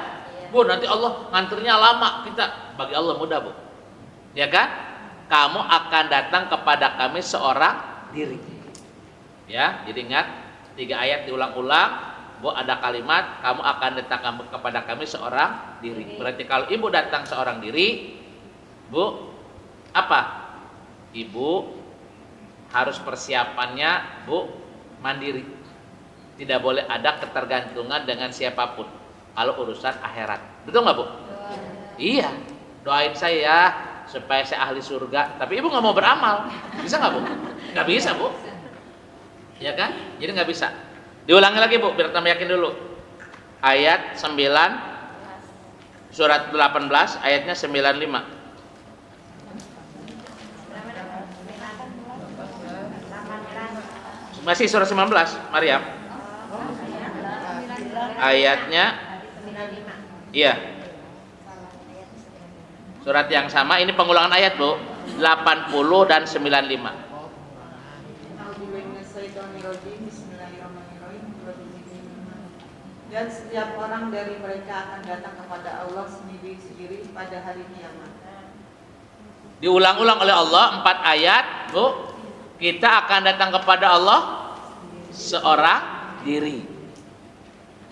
Bu, nanti Allah nganternya lama, kita bagi Allah mudah, Bu. Ya kan? Kamu akan datang kepada kami seorang diri. Ya, jadi ingat 3 ayat diulang-ulang. Bu, ada kalimat kamu akan datang kepada kami seorang diri. Berarti kalau ibu datang seorang diri, Bu, apa? Ibu harus persiapannya, Bu, mandiri. Tidak boleh ada ketergantungan dengan siapapun kalau urusan akhirat. Betul nggak, Bu? Iya. Doain saya supaya saya ahli surga. Tapi ibu nggak mau beramal, bisa nggak, Bu? Nggak bisa, Bu. Ya kan? Jadi nggak bisa. Diulangi lagi, Bu, biar tambah yakin dulu. Ayat 9 surat 18 ayatnya 95. Masih surat 19, Maryam. Ayatnya iya. Surat yang sama, ini pengulangan ayat, Bu. 80 dan 95. Dan setiap orang dari mereka akan datang kepada Allah sendiri-sendiri pada hari kiamat. Diulang-ulang oleh Allah 4 ayat, Bu. Kita akan datang kepada Allah seorang diri.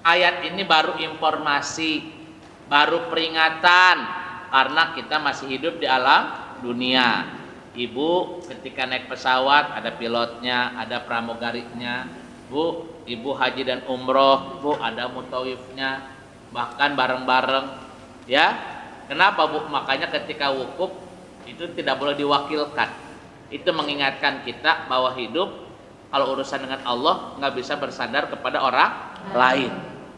Ayat ini baru informasi, baru peringatan, karena kita masih hidup di alam dunia. Ibu ketika naik pesawat ada pilotnya, ada pramugarinya. Bu, ibu haji dan umroh, Bu, ada mutawifnya, bahkan bareng-bareng. Ya, kenapa, Bu? Makanya ketika wukuf itu tidak boleh diwakilkan. Itu mengingatkan kita bahwa hidup kalau urusan dengan Allah nggak bisa bersandar kepada orang lain.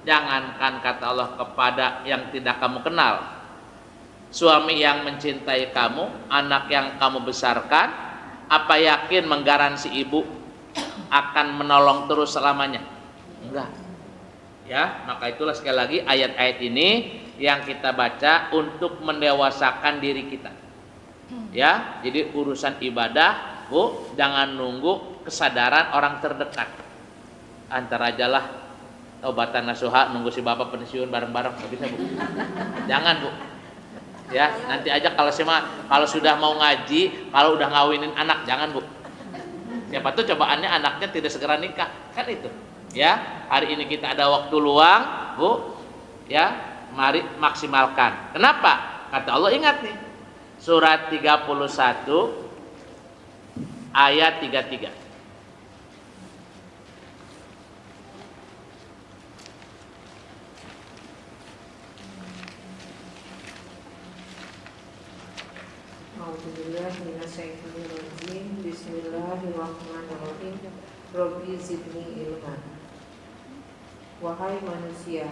Jangankan kata Allah kepada yang tidak kamu kenal, suami yang mencintai kamu, anak yang kamu besarkan, apa yakin menggaransi ibu akan menolong terus selamanya? Enggak. Ya, maka itulah sekali lagi ayat-ayat ini yang kita baca untuk mendewasakan diri kita. Ya, jadi urusan ibadah, Bu, jangan nunggu kesadaran orang terdekat. Antar ajalah obatan nasuha, nunggu si bapak pensiun bareng-bareng, nggak bisa, Bu. Jangan, Bu. Ya, nanti aja kalau sudah mau ngaji, kalau udah ngawinin anak, jangan, Bu. Siapa tuh cobaannya anaknya tidak segera nikah, kan itu. Ya, hari ini kita ada waktu luang, Bu. Ya, mari maksimalkan. Kenapa? Kata Allah, ingat nih. Surat 31 ayat 33. Bismillahirrahmanirrahim. Rabbi zidni ilman. Wahai manusia,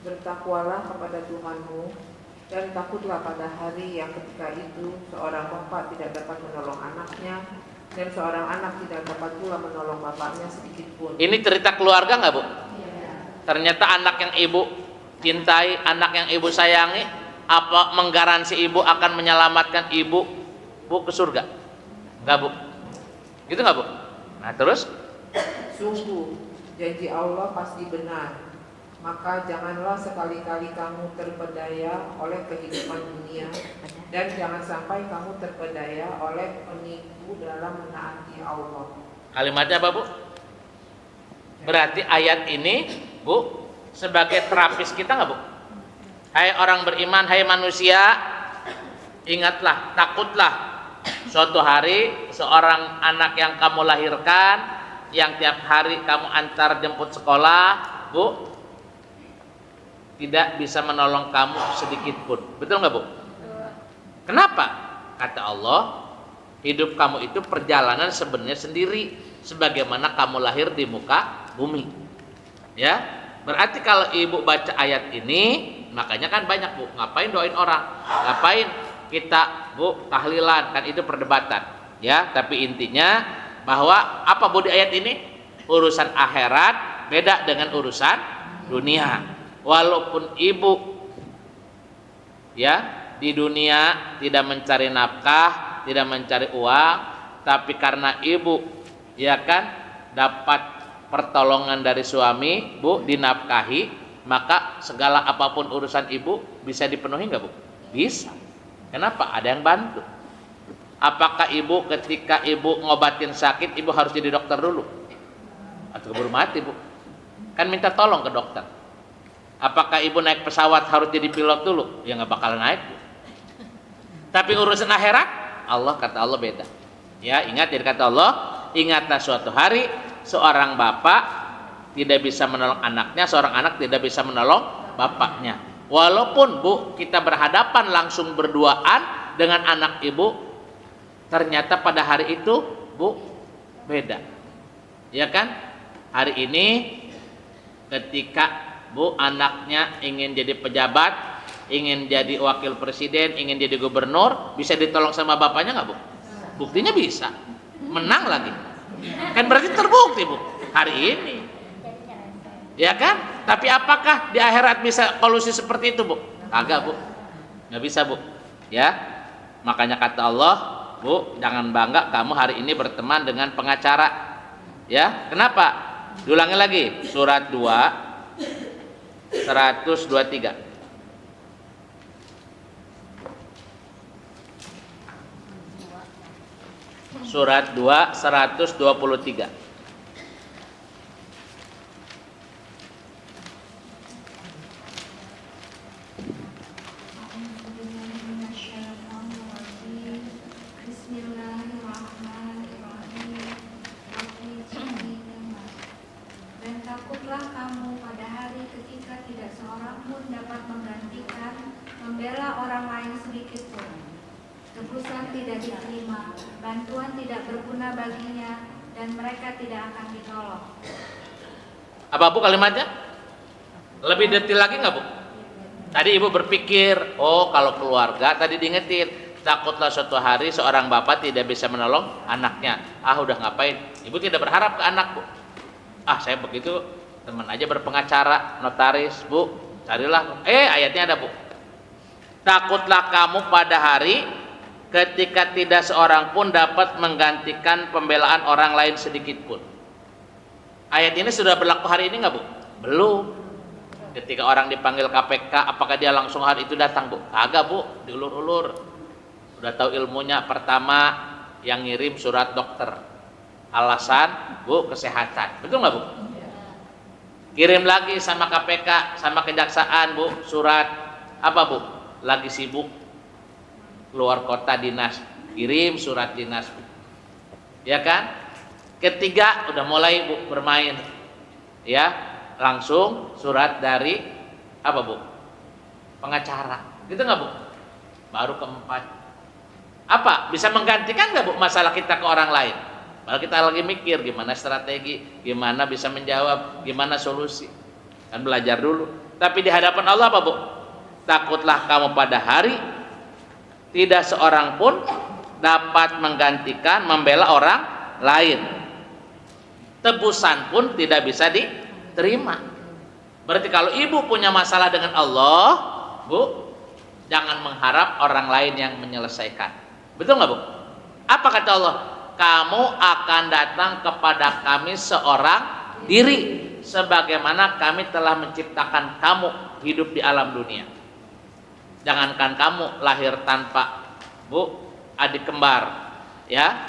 Bertakwalah kepada Tuhanmu dan takutlah pada hari yang ketika itu seorang bapak tidak dapat menolong anaknya dan seorang anak tidak dapat pula menolong bapaknya sedikit pun. Ini cerita keluarga nggak, Bu? Ternyata anak yang ibu cintai, anak yang ibu sayangi, apa menggaransi ibu akan menyelamatkan ibu, Bu, ke surga? Nggak, Bu? Gitu nggak, Bu? Nah, terus? Sungguh, janji Allah pasti benar. Maka janganlah sekali-kali kamu terpedaya oleh kehidupan dunia, dan jangan sampai kamu terpedaya oleh penipu dalam menaati Allah. Kalimatnya apa, Bu? Berarti ayat ini, Bu, sebagai terapis kita nggak, Bu? Hai orang beriman, hai manusia, ingatlah, takutlah suatu hari seorang anak yang kamu lahirkan, yang tiap hari kamu antar jemput sekolah, Bu, tidak bisa menolong kamu sedikit pun. Betul nggak, Bu? Kenapa? Kata Allah, hidup kamu itu perjalanan sebenarnya sendiri, sebagaimana kamu lahir di muka bumi. Ya, berarti kalau ibu baca ayat ini, makanya kan banyak, Bu, ngapain doain orang, ngapain kita, Bu, tahlilan, kan itu perdebatan. Ya, tapi intinya bahwa apa, Bu, di ayat ini? Urusan akhirat beda dengan urusan dunia. Walaupun ibu ya di dunia tidak mencari nafkah, tidak mencari uang, tapi karena ibu ya kan dapat pertolongan dari suami, Bu, dinafkahi, maka segala apapun urusan ibu bisa dipenuhi nggak, Bu? Bisa. Kenapa? Ada yang bantu. Apakah ibu ketika ibu ngobatin sakit, ibu harus jadi dokter dulu? Atau keburu mati, Bu? Kan minta tolong ke dokter. Apakah ibu naik pesawat harus jadi pilot dulu? Ya nggak bakalan naik, Bu. Tapi urusan akhirat, Allah, kata Allah beda. Ya, ingat ya, kata Allah, ingatlah suatu hari seorang bapak tidak bisa menolong anaknya, seorang anak tidak bisa menolong bapaknya. Walaupun, Bu, kita berhadapan langsung berduaan dengan anak ibu, ternyata pada hari itu, Bu, beda. Ya kan? Hari ini ketika, Bu, anaknya ingin jadi pejabat, ingin jadi wakil presiden, ingin jadi gubernur, bisa ditolong sama bapaknya nggak, Bu? Buktinya bisa, menang lagi. Kan berarti terbukti, Bu, hari ini. Ya kan? Tapi apakah di akhirat bisa kolusi seperti itu, Bu? Kagak, Bu. Nggak bisa, Bu. Ya, makanya kata Allah, Bu, jangan bangga kamu hari ini berteman dengan pengacara. Ya, kenapa? Diulangi lagi, surat 2 123. Surat 2 123. Dan takutlah kamu pada hari ketika tidak seorang pun dapat menggantikan, membela orang lain sedikit pun. Tebusan tidak diterima, bantuan tidak berguna baginya, dan mereka tidak akan ditolong. Apa, Bu, kalimatnya? Lebih detail lagi nggak, Bu? Tadi ibu berpikir, oh kalau keluarga, tadi diingetin, takutlah suatu hari seorang bapak tidak bisa menolong anaknya. Ah, udah ngapain? Ibu tidak berharap ke anak, Bu. Ah, saya begitu, teman aja berpengacara, notaris, Bu, carilah. Ayatnya ada, Bu. Takutlah kamu pada hari ketika tidak seorang pun dapat menggantikan pembelaan orang lain sedikit pun. Ayat ini sudah berlaku hari ini nggak, Bu? Belum. Ketika orang dipanggil KPK, apakah dia langsung hari itu datang, Bu? Kagak, Bu, diulur-ulur. Udah tahu ilmunya. Pertama yang ngirim surat dokter, alasan, Bu, kesehatan. Betul nggak, Bu? Kirim lagi sama KPK, sama kejaksaan, Bu, surat apa, Bu? Lagi sibuk keluar kota dinas, kirim surat dinas, Bu. Ya kan? Ketiga udah mulai, Bu, bermain. Ya, langsung surat dari apa, Bu? Pengacara. Gitu nggak, Bu? Baru keempat. Apa? Bisa menggantikan nggak, Bu, masalah kita ke orang lain? Malah kita lagi mikir gimana strategi, gimana bisa menjawab, gimana solusi. Kan belajar dulu. Tapi di hadapan Allah apa, Bu? Takutlah kamu pada hari tidak seorang pun dapat menggantikan membela orang lain. Tebusan pun tidak bisa diterima. Berarti kalau ibu punya masalah dengan Allah, Bu, jangan mengharap orang lain yang menyelesaikan. Betul nggak, Bu? Apa kata Allah? Kamu akan datang kepada kami seorang diri, sebagaimana kami telah menciptakan kamu hidup di alam dunia. Jangankan kamu lahir tanpa, Bu, adik kembar, ya.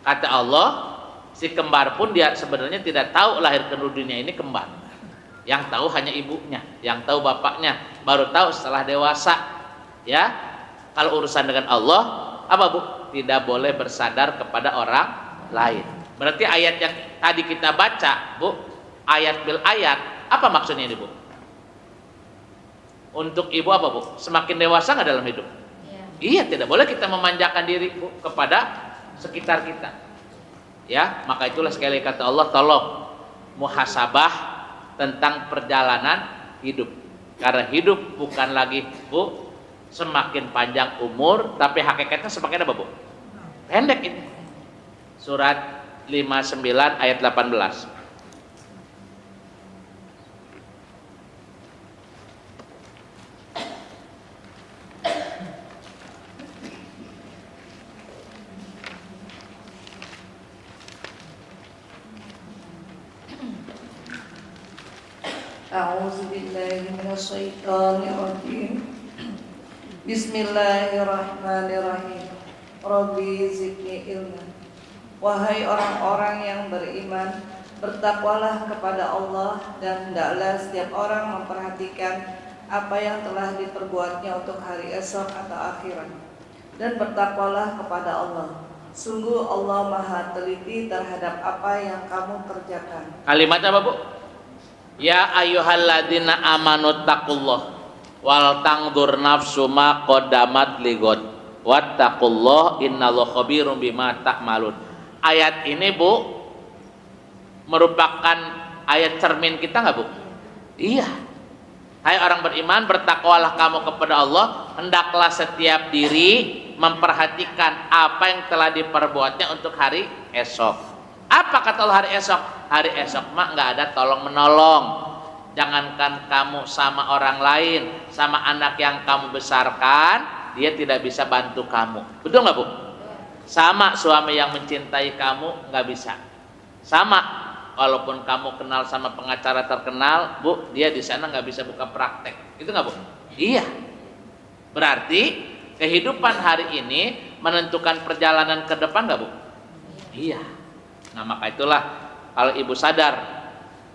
Kata Allah, si kembar pun dia sebenarnya tidak tahu lahir ke dunia ini kembar. Yang tahu hanya ibunya, yang tahu bapaknya, baru tahu setelah dewasa. Ya, kalau urusan dengan Allah, apa, Bu? Tidak boleh bersandar kepada orang lain. Berarti ayat yang tadi kita baca, Bu, ayat bil ayat, apa maksudnya ini, Bu? Untuk ibu apa, Bu? Semakin dewasa nggak dalam hidup? Iya, tidak boleh kita memanjakan diri, Bu, kepada sekitar kita. Ya, maka itulah sekali kata Allah, tolong muhasabah tentang perjalanan hidup. Karena hidup bukan lagi, Bu, semakin panjang umur, tapi hakikatnya semakin apa, Bu? Pendek ini. Surat 59 ayat 18. A'udzu billahi minasyaitonir rajim. Bismillahirrahmanirrahim. Rabbi zidni ilma. Wahai orang-orang yang beriman, bertakwalah kepada Allah dan hendaklah setiap orang memperhatikan apa yang telah diperbuatnya untuk hari esok atau akhirat. Dan bertakwalah kepada Allah. Sungguh Allah Maha teliti terhadap apa yang kamu kerjakan. Kalimatnya apa, Bu? Ya ayyuhalladzina amanu taqullah wal tangdur nafsu ma qaddamat lighad wattaqullah innallaha khabirum bima ta'malun. Ayat ini, Bu, merupakan ayat cermin kita nggak, Bu? Iya. Hai orang beriman, bertakwalah kamu kepada Allah, hendaklah setiap diri memperhatikan apa yang telah diperbuatnya untuk hari esok. Apa kata Allah hari esok? Hari esok mah nggak ada tolong menolong. Jangankan kamu sama orang lain, sama anak yang kamu besarkan, dia tidak bisa bantu kamu. Betul nggak, Bu? Sama suami yang mencintai kamu nggak bisa. Sama, walaupun kamu kenal sama pengacara terkenal, Bu, dia di sana nggak bisa buka praktek. Itu nggak, Bu? Iya. Berarti kehidupan hari ini menentukan perjalanan ke depan nggak, Bu? Iya. Nah, maka itulah kalau ibu sadar,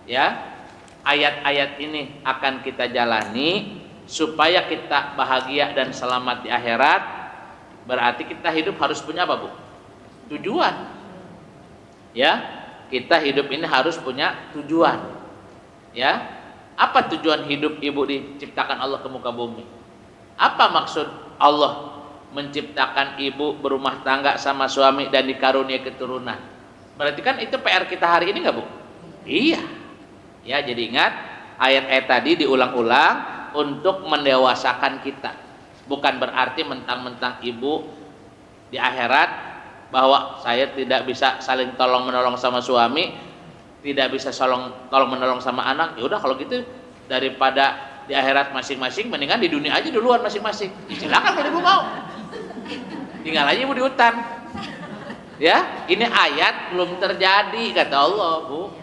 ya, ayat-ayat ini akan kita jalani supaya kita bahagia dan selamat di akhirat. Berarti kita hidup harus punya apa, Bu? Tujuan. Ya, kita hidup ini harus punya tujuan. Ya, apa tujuan hidup ibu diciptakan Allah ke muka bumi? Apa maksud Allah menciptakan ibu berumah tangga sama suami dan dikarunia keturunan? Berarti kan itu PR kita hari ini nggak, Bu? Iya. Ya, jadi ingat ayat-ayat tadi diulang-ulang untuk mendewasakan kita. Bukan berarti mentang-mentang ibu di akhirat bahwa saya tidak bisa saling tolong menolong sama suami, tidak bisa tolong menolong sama anak. Ya udah kalau gitu daripada di akhirat masing-masing, mendingan di dunia aja duluan masing-masing. Silakan kalau ibu mau. Tinggal aja ibu di hutan. Ya, ini ayat belum terjadi kata Allah, Bu.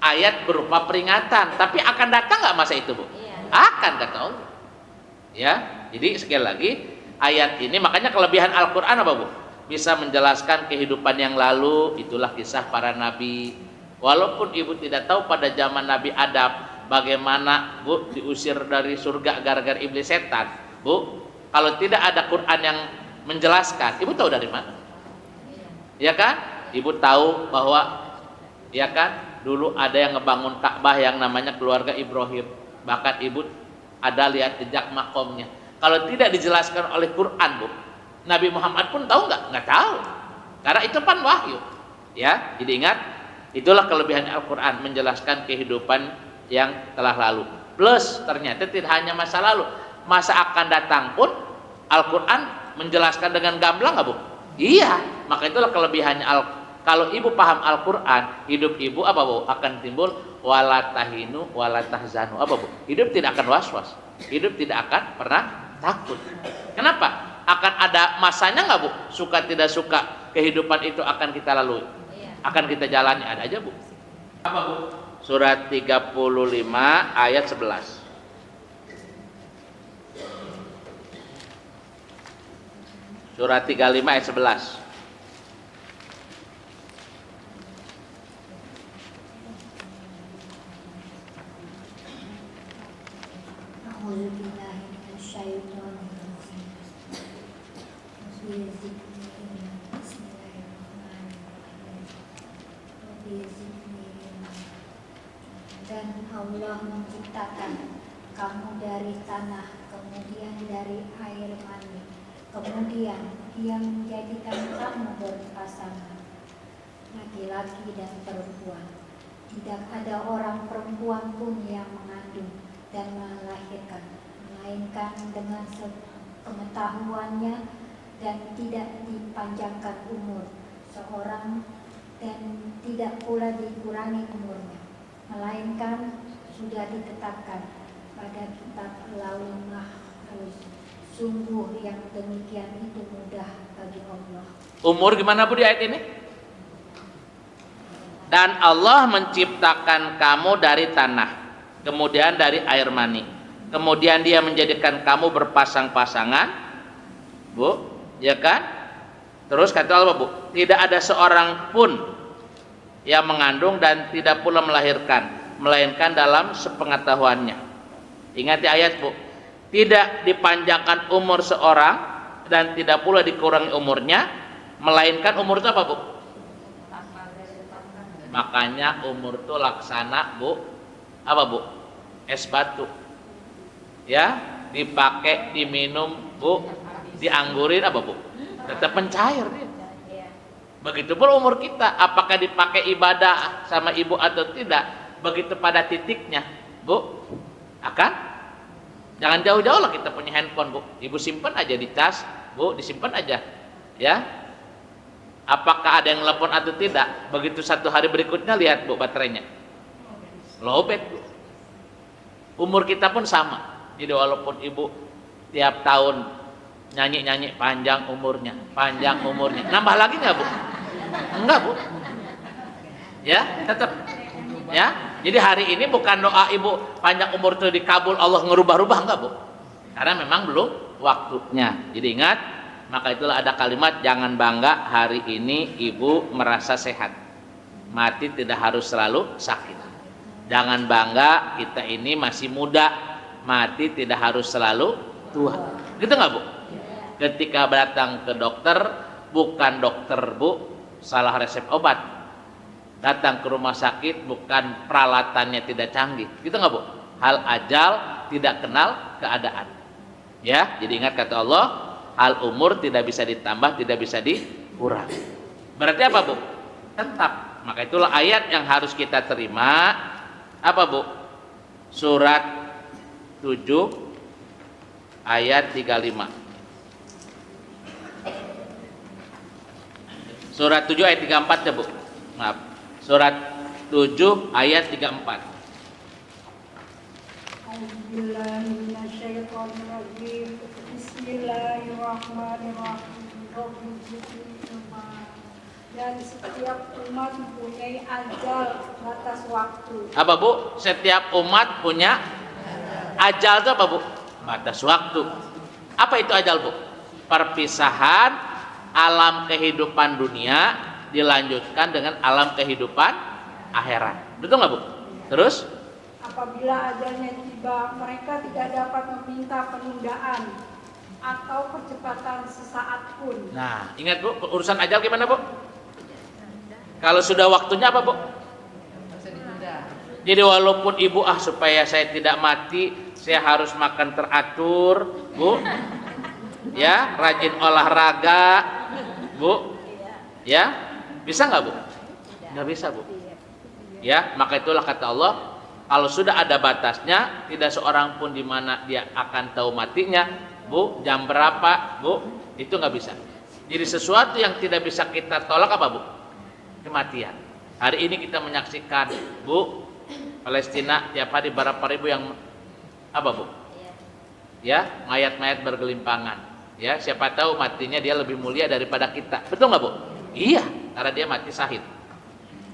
Ayat berupa peringatan, tapi akan datang nggak masa itu, Bu? Akan kata Allah. Ya, jadi sekali lagi ayat ini makanya kelebihan Al-Qur'an apa, Bu? Bisa menjelaskan kehidupan yang lalu, itulah kisah para nabi. Walaupun ibu tidak tahu pada zaman Nabi Adam bagaimana, Bu, diusir dari surga gara-gara iblis setan, Bu. Kalau tidak ada Quran yang menjelaskan, ibu tahu dari mana? Ya kan? Ibu tahu bahwa, ya kan, dulu ada yang ngebangun Ka'bah yang namanya keluarga Ibrahim. Bahkan ibu ada lihat jejak makomnya. Kalau tidak dijelaskan oleh Quran, Bu, Nabi Muhammad pun tahu nggak? Nggak tahu. Karena itu kan wahyu. Ya, jadi ingat, itulah kelebihan Al-Quran, menjelaskan kehidupan yang telah lalu. Plus ternyata tidak hanya masa lalu, masa akan datang pun Al-Quran menjelaskan dengan gamblang nggak Bu? Iya, maka itulah kelebihannya kalau ibu paham Al-Quran, hidup ibu apa Bu? Akan timbul wala tahinu wala tahzanu. Apa Bu? Hidup tidak akan was-was, hidup tidak akan pernah takut. Kenapa? Akan ada masanya nggak Bu? Suka tidak suka kehidupan itu akan kita lalui, akan kita jalani, ada aja Bu. Apa Bu? Surat 35 ayat 11. Surat 35 ayat 11. Dan Allah menciptakan kamu dari tanah, kemudian dari air mani, kemudian Dia menjadikan kamu berpasangan, laki-laki dan perempuan. Tidak ada orang perempuan pun yang mengandung dan melahirkan, melainkan dengan pengetahuannya, dan tidak dipanjangkan umur seorang dan tidak pula dikurangi umurnya, melainkan sudah ditetapkan pada kitab Lauhul Mahfuz. Sungguh yang demikian itu mudah bagi Allah. Umur gimana Bu di ayat ini? Dan Allah menciptakan kamu dari tanah, kemudian dari air mani, kemudian Dia menjadikan kamu berpasang-pasangan, Bu, ya kan? Terus kata Allah Bu, tidak ada seorang pun yang mengandung dan tidak pula melahirkan, melainkan dalam sepengetahuannya. Ingat di ayat Bu, tidak dipanjangkan umur seorang dan tidak pula dikurangi umurnya, melainkan umur itu apa Bu? Makanya umur itu laksana Bu, apa Bu? Es batu, ya, dipakai, diminum Bu, dianggurin apa Bu? Tetap mencair dia. Begitu pula umur kita, apakah dipakai ibadah sama ibu atau tidak, begitu pada titiknya Bu, akan jangan jauh-jauh lah kita punya handphone Bu, ibu simpan aja di tas Bu, disimpan aja ya. Apakah ada yang telepon atau tidak, begitu satu hari berikutnya lihat Bu baterainya lowbat Bu. Umur kita pun sama, jadi walaupun ibu tiap tahun nyanyi-nyanyi panjang umurnya, nambah lagi nggak Bu? Enggak Bu, ya tetap ya. Jadi hari ini bukan doa ibu panjang umur itu dikabul Allah ngerubah-rubah, enggak Bu, karena memang belum waktunya. Jadi ingat, maka itulah ada kalimat jangan bangga hari ini ibu merasa sehat, mati tidak harus selalu sakit. Jangan bangga kita ini masih muda, mati tidak harus selalu tua, gitu nggak Bu? Ketika datang ke dokter, bukan dokter Bu salah resep obat, datang ke rumah sakit bukan peralatannya tidak canggih, gitu nggak Bu? Hal ajal tidak kenal keadaan, ya. Jadi ingat kata Allah, hal umur tidak bisa ditambah, tidak bisa dikurangi. Berarti apa Bu? Tetap. Maka itulah ayat yang harus kita terima. Apa Bu? Surat 7 ayat 35. Surat 7 ayat 34 ya Bu. Maaf. Surat 7 ayat 34. Bismillahirrahmanirrahim. Dan setiap umat mempunyai ajal batas waktu. Apa Bu? Setiap umat punya ajal itu apa Bu? Batas waktu. Apa itu ajal Bu? Perpisahan alam kehidupan dunia dilanjutkan dengan alam kehidupan akhirat. Betul nggak Bu? Terus? Apabila ajalnya tiba, mereka tidak dapat meminta penundaan atau percepatan sesaat pun. Nah, ingat Bu, urusan ajal gimana Bu? Kalau sudah waktunya apa Bu? Jadi walaupun ibu supaya saya tidak mati, saya harus makan teratur, Bu. Ya, rajin olahraga, Bu. Ya, bisa nggak Bu? Nggak bisa Bu. Ya, maka itulah kata Allah, kalau sudah ada batasnya, tidak seorang pun di mana dia akan tahu matinya, Bu, jam berapa, Bu, itu nggak bisa. Jadi sesuatu yang tidak bisa kita tolak apa, Bu? Kematian. Hari ini kita menyaksikan, Bu, Palestina tiap hari berapa ribu yang apa, Bu? Ya, mayat-mayat bergelimpangan. Ya, siapa tahu matinya dia lebih mulia daripada kita. Betul nggak, Bu? Iya, karena dia mati syahid.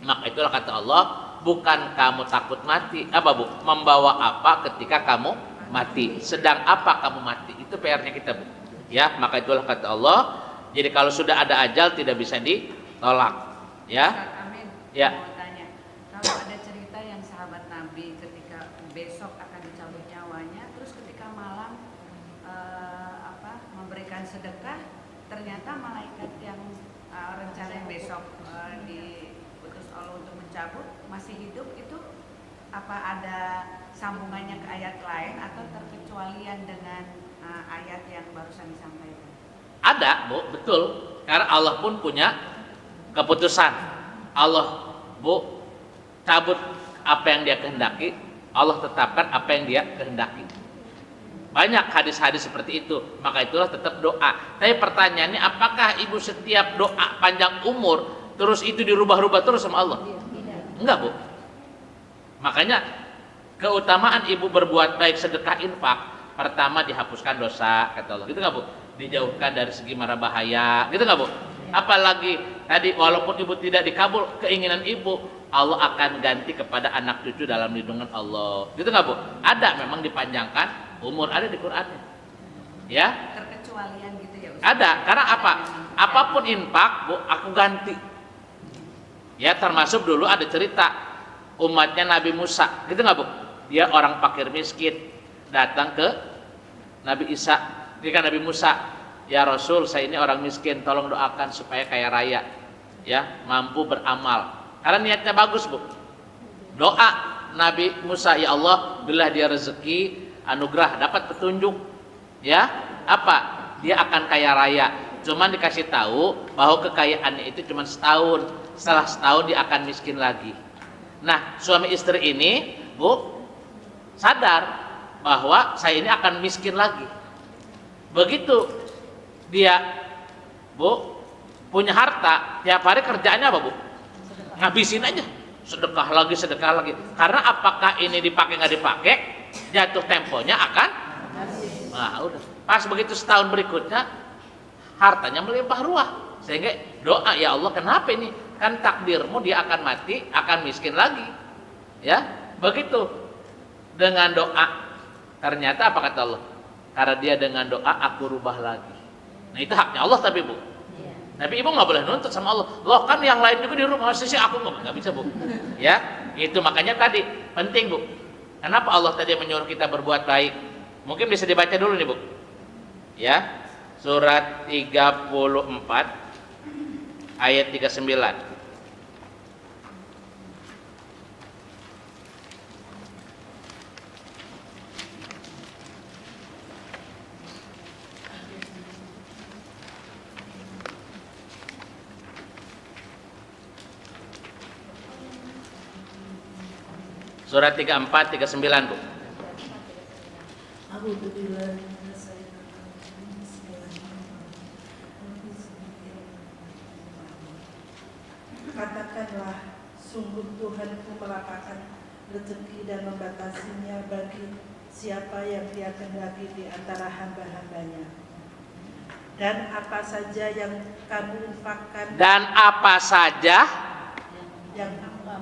Maka itulah kata Allah, bukan kamu takut mati, apa, Bu? Membawa apa ketika kamu mati? Sedang apa kamu mati? Itu PR-nya kita, Bu. Ya, maka itulah kata Allah. Jadi kalau sudah ada ajal tidak bisa ditolak. Ya. Amin. Ya. Mau tanya, kalau ada cerita yang sahabat Nabi ketika besok akan dicabut nyawanya, terus ketika malam memberikan sedekah, ternyata malaikat yang rencananya besok diutus Allah untuk mencabut masih hidup, itu apa ada sambungannya ke ayat lain atau terkecualian dengan ayat yang barusan disampaikan? Ada, Bu, betul. Karena Allah pun punya keputusan. Allah, Bu, cabut apa yang dia kehendaki, Allah tetapkan apa yang dia kehendaki. Banyak hadis-hadis seperti itu. Maka itulah tetap doa. Tapi pertanyaannya, apakah ibu setiap doa panjang umur terus itu dirubah-rubah terus sama Allah? Enggak, Bu. Makanya keutamaan ibu berbuat baik, sedekah, infak, pertama dihapuskan dosa, kata Allah. Gitu nggak, Bu? Dijauhkan dari segi mara bahaya, gitu nggak, Bu? Apalagi tadi walaupun ibu tidak dikabul keinginan ibu, Allah akan ganti kepada anak cucu dalam lindungan Allah, gitu nggak, Bu? Ada memang dipanjangkan umur, ada di Qurannya, ya. Terkecualian gitu ya, Ustaz? Ada, karena apa? Apapun infak, Bu, aku ganti. Ya, termasuk dulu ada cerita umatnya Nabi Musa, gitu nggak, Bu? Dia orang fakir miskin, datang ke Nabi Isa, ketika Nabi Musa, ya Rasul, saya ini orang miskin, tolong doakan supaya kaya raya, ya, mampu beramal. Karena niatnya bagus, Bu. Doa Nabi Musa, ya Allah, berilah dia rezeki, anugerah, dapat petunjuk, ya, apa? Dia akan kaya raya. Cuman dikasih tahu bahwa kekayaannya itu cuma setahun. Setelah setahun dia akan miskin lagi. Nah, suami istri ini, Bu, sadar bahwa saya ini akan miskin lagi. Begitu dia, Bu, punya harta, tiap hari kerjaannya apa, Bu? Ngabisin aja, sedekah lagi. Karena apakah ini dipakai nggak dipakai, jatuh temponya akan, nah udah. Pas begitu setahun berikutnya, hartanya melimpah ruah. Sehingga doa, ya Allah, kenapa ini? Kan takdirmu dia akan mati, akan miskin lagi. Ya, begitu. Dengan doa, ternyata apa kata Allah? Karena dia dengan doa aku rubah lagi. Nah itu haknya Allah, tapi, Bu. Tapi ibu nggak boleh nuntut sama Allah. Loh, kan yang lain juga di rumah, sisi aku nggak bisa, Bu. Ya, itu makanya tadi penting, Bu. Kenapa Allah tadi menyuruh kita berbuat baik? Mungkin bisa dibaca dulu nih, Bu. Ya, surat 34 ayat 39. Surat 34 39, Bu. Katakanlah, sungguh Tuhanku melapangkan rezeki dan membatasinya bagi siapa yang Dia kehendaki di antara hamba-hambanya. Dan apa saja yang kamu infakkan, Dan apa saja, yang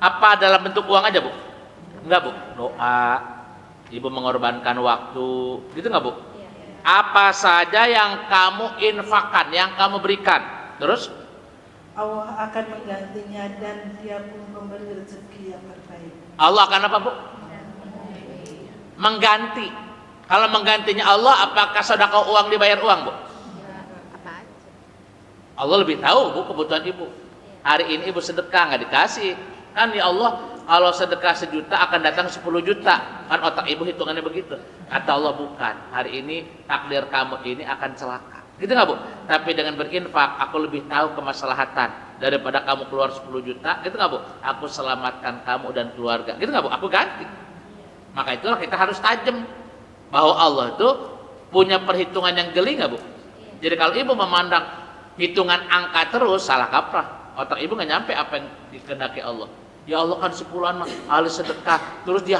apa dalam bentuk uang aja, Bu? Enggak, Bu. Doa, ibu mengorbankan waktu, gitu enggak, Bu? Apa saja yang kamu infakkan, yang kamu berikan, terus Allah akan menggantinya dan Dia pun memberi rezeki yang terbaik. Allah akan apa, Bu? Mengganti. Kalau menggantinya Allah, apakah sedekah uang dibayar uang, Bu? Allah lebih tahu, Bu, kebutuhan ibu. Hari ini ibu sedekah nggak dikasih, kan ya Allah, kalau sedekah 1 juta akan datang 10 juta, kan otak ibu hitungannya begitu. Kata Allah, bukan, hari ini takdir kamu ini akan celaka, gitu nggak, Bu? Tapi dengan berinfak aku lebih tahu kemaslahatan daripada kamu keluar 10 juta, gitu nggak, Bu? Aku selamatkan kamu dan keluarga, gitu nggak, Bu? Aku ganti. Maka itulah kita harus tajam bahwa Allah itu punya perhitungan yang jeli nggak, Bu? Jadi kalau ibu memandang hitungan angka terus, salah kaprah. Otak ibu nggak nyampe apa yang dikehendaki Allah. Ya Allah kan 10-an mah ahli sedekah, terus dia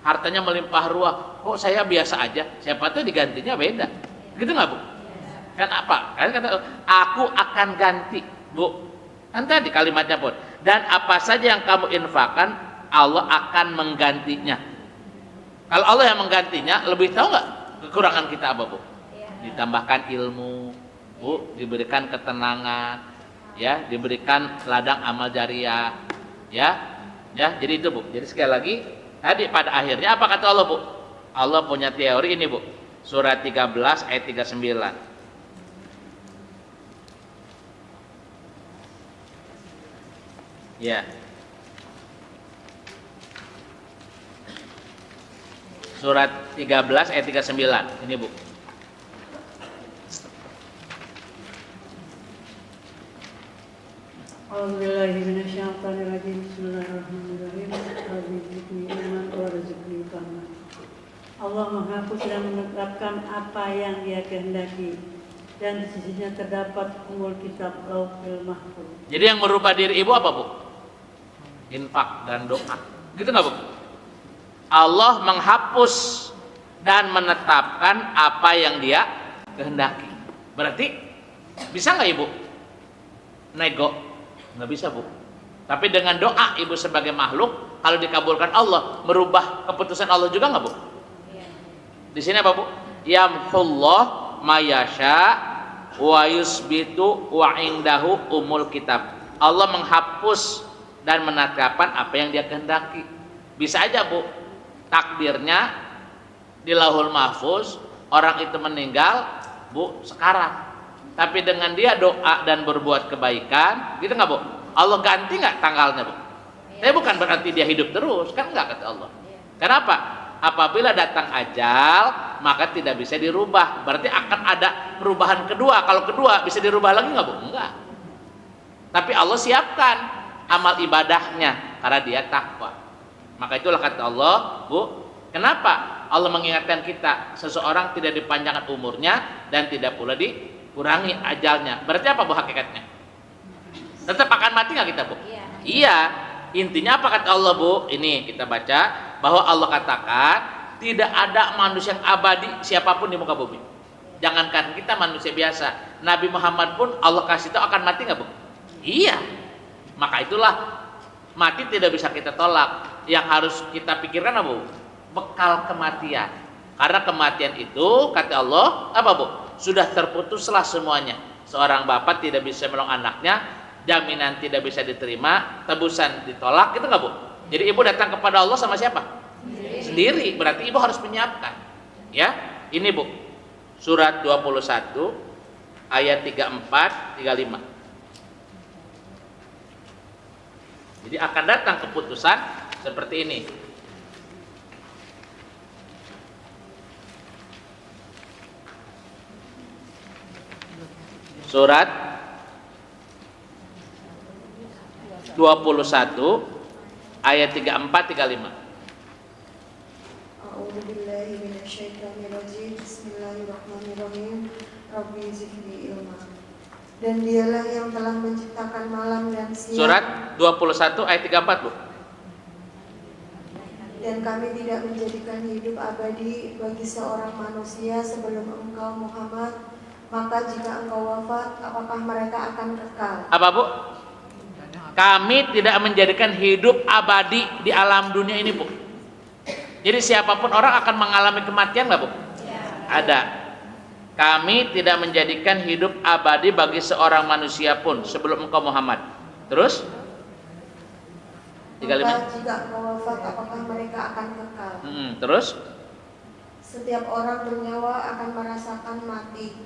hartanya melimpah ruah. Kok saya biasa aja? Siapa tahu digantinya beda. Gitu nggak, Bu? Kan apa? Kan kata aku akan ganti, Bu. Kan tadi kalimatnya pun. Dan apa saja yang kamu infakkan, Allah akan menggantinya. Kalau Allah yang menggantinya, lebih tahu nggak kekurangan kita apa, Bu? Ditambahkan ilmu, Bu, diberikan ketenangan, ya, diberikan ladang amal jariah, ya. Jadi itu, Bu. Jadi sekali lagi, tadi pada akhirnya apa kata Allah, Bu? Allah punya teori ini, Bu. Surat 13 ayat 39. Ya. Surat 13 ayat 39. Ini, Bu. A'udzubillahi minasyaitonirrajim. Bismillahirrahmanirrahim. Rabbi zidni ilman warzuqni fahman. Allah menghapus dan menetapkan apa yang Dia kehendaki, dan di sisinya terdapat umul kitab Lauhul Mahfuz. Jadi yang merubah diri ibu apa, Bu? Infak dan doa. Gitu nggak, Bu? Allah menghapus dan menetapkan apa yang Dia kehendaki. Berarti bisa nggak ibu nego? Nggak bisa, Bu. Tapi dengan doa ibu sebagai makhluk, kalau dikabulkan Allah, merubah keputusan Allah juga nggak, Bu? Di sini apa, Bu? Yamhullah mayasya wa yusbitu wa indahu umul kitab. Allah menghapus dan menetapkan apa yang Dia kehendaki. Bisa aja, Bu, takdirnya di Lauhul Mahfuz orang itu meninggal, Bu, sekarang. Tapi dengan dia doa dan berbuat kebaikan, gitu nggak, Bu? Allah ganti nggak tanggalnya, Bu? Tapi bukan berarti dia hidup terus, kan nggak, kata Allah. Kenapa? Apabila datang ajal, maka tidak bisa dirubah. Berarti akan ada perubahan kedua. Kalau kedua bisa dirubah lagi nggak, Bu? Enggak. Tapi Allah siapkan amal ibadahnya karena dia takwa. Maka itulah kata Allah, Bu, kenapa Allah mengingatkan kita seseorang tidak dipanjangkan umurnya dan tidak pula dikurangi ajalnya. Berarti apa, Bu, hakikatnya? Tetap akan mati nggak kita, Bu? Iya. Intinya apa kata Allah, Bu? Ini kita baca bahwa Allah katakan tidak ada manusia yang abadi siapapun di muka bumi. Jangankan kita manusia biasa, Nabi Muhammad pun Allah kasih tahu akan mati nggak, Bu? Iya. Maka itulah mati tidak bisa kita tolak. Yang harus kita pikirkan apa, Bu? Bekal kematian. Karena kematian itu kata Allah apa, Bu? Sudah terputuslah semuanya. Seorang bapak tidak bisa menolong anaknya, jaminan tidak bisa diterima, tebusan ditolak, gitu nggak, Bu? Jadi ibu datang kepada Allah sama siapa? Sendiri. Berarti ibu harus menyiapkan. Ya, ini, Bu, surat 21 ayat 34, 35. Jadi akan datang keputusan seperti ini. Surat 21 ayat 34 35. A'udzubillahi minasyaitonirrajim. Bismillahirrahmanirrahim. Rabbi zidni ilma. Dan Dialah yang telah menciptakan malam dan siang. Surat 21 ayat 34, Bu. Dan kami tidak menjadikan hidup abadi bagi seorang manusia sebelum engkau Muhammad, maka jika engkau wafat, apakah mereka akan kekal? Apa, Bu? Kami tidak menjadikan hidup abadi di alam dunia ini, Bu. Jadi siapapun orang akan mengalami kematian nggak, Bu? Ada. Kami tidak menjadikan hidup abadi bagi seorang manusia pun sebelum engkau Muhammad. Terus? 35. Maka jika engkau wafat, apakah mereka akan kekal? Terus? Setiap orang bernyawa akan merasakan mati.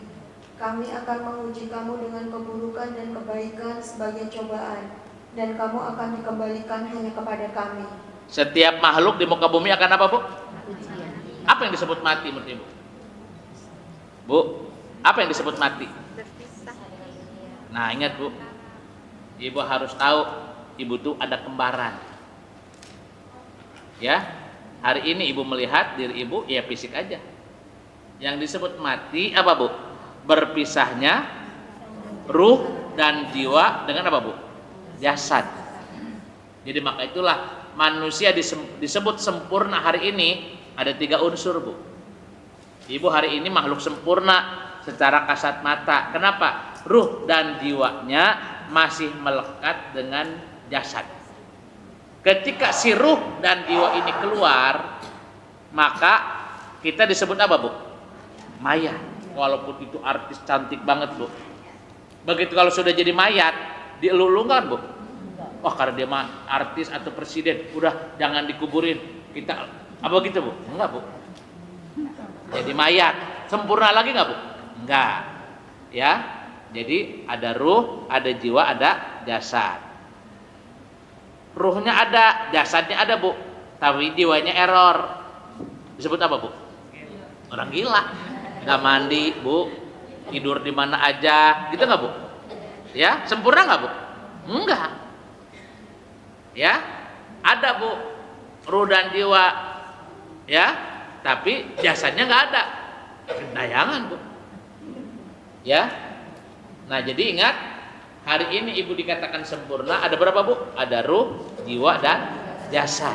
Kami akan menguji kamu dengan keburukan dan kebaikan sebagai cobaan, dan kamu akan dikembalikan hanya kepada kami. Setiap makhluk di muka bumi akan apa, Bu? Apa yang disebut mati menurut Ibu? Bu, apa yang disebut mati? Nah, ingat, Bu, Ibu harus tahu, Ibu tuh ada kembaran. Ya, Hari ini ibu melihat diri ibu, ya fisik aja. Yang disebut mati apa bu? Berpisahnya ruh dan jiwa dengan apa bu? Jasad. Jadi maka itulah manusia disebut sempurna hari ini ada 3 unsur bu. Ibu hari ini makhluk sempurna secara kasat mata. Kenapa? Ruh dan jiwanya masih melekat dengan jasad. Ketika si ruh dan jiwa ini keluar, maka kita disebut apa bu? Mayat. Walaupun itu artis cantik banget bu. Begitu kalau sudah jadi mayat, dielulukan bu. Wah karena dia mah artis atau presiden, udah jangan dikuburin. Kita apa gitu bu? Enggak bu. Jadi mayat, sempurna lagi nggak bu? Enggak. Ya. Jadi ada ruh, ada jiwa, ada jasad. Ruhnya ada, jasadnya ada bu, tapi jiwanya error. Disebut apa bu? Orang gila. Nggak mandi bu, tidur di mana aja, gitu nggak bu? Ya, sempurna nggak bu? Enggak. Ya, ada bu, ruh dan jiwa, ya, tapi jasadnya nggak ada. Gentayangan bu. Ya, nah jadi ingat. Hari ini ibu dikatakan sempurna, ada berapa bu? Ada ruh, jiwa, dan jasad.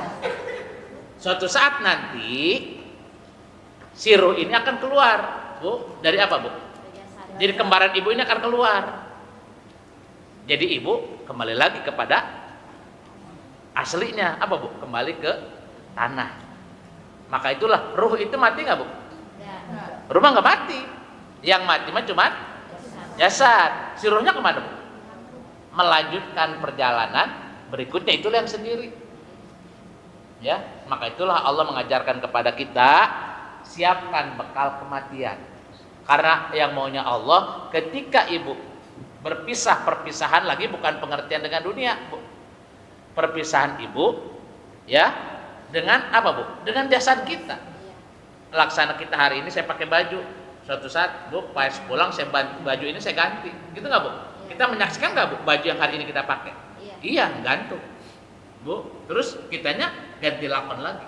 Suatu saat nanti si ruh ini akan keluar bu. Dari apa bu? Jadi kembaran ibu ini akan keluar. Jadi ibu kembali lagi kepada aslinya. Apa bu? Kembali ke tanah. Maka itulah ruh itu mati nggak bu? Ruh mah nggak mati. Yang mati mah cuma jasad. Si ruhnya kemana bu? Melanjutkan perjalanan berikutnya, itulah yang sendiri. Ya, maka itulah Allah mengajarkan kepada kita, siapkan bekal kematian. Karena yang maunya Allah, ketika ibu berpisah, perpisahan lagi bukan pengertian dengan dunia, bu. Perpisahan ibu, ya, dengan apa bu? Dengan jasad kita. Laksana kita hari ini saya pakai baju, suatu saat bu pas pulang saya baju ini saya ganti, gitu nggak bu? Kita menyaksikan nggak bu baju yang hari ini kita pakai? Iya, gantung bu. Terus kitanya ganti lakon lagi.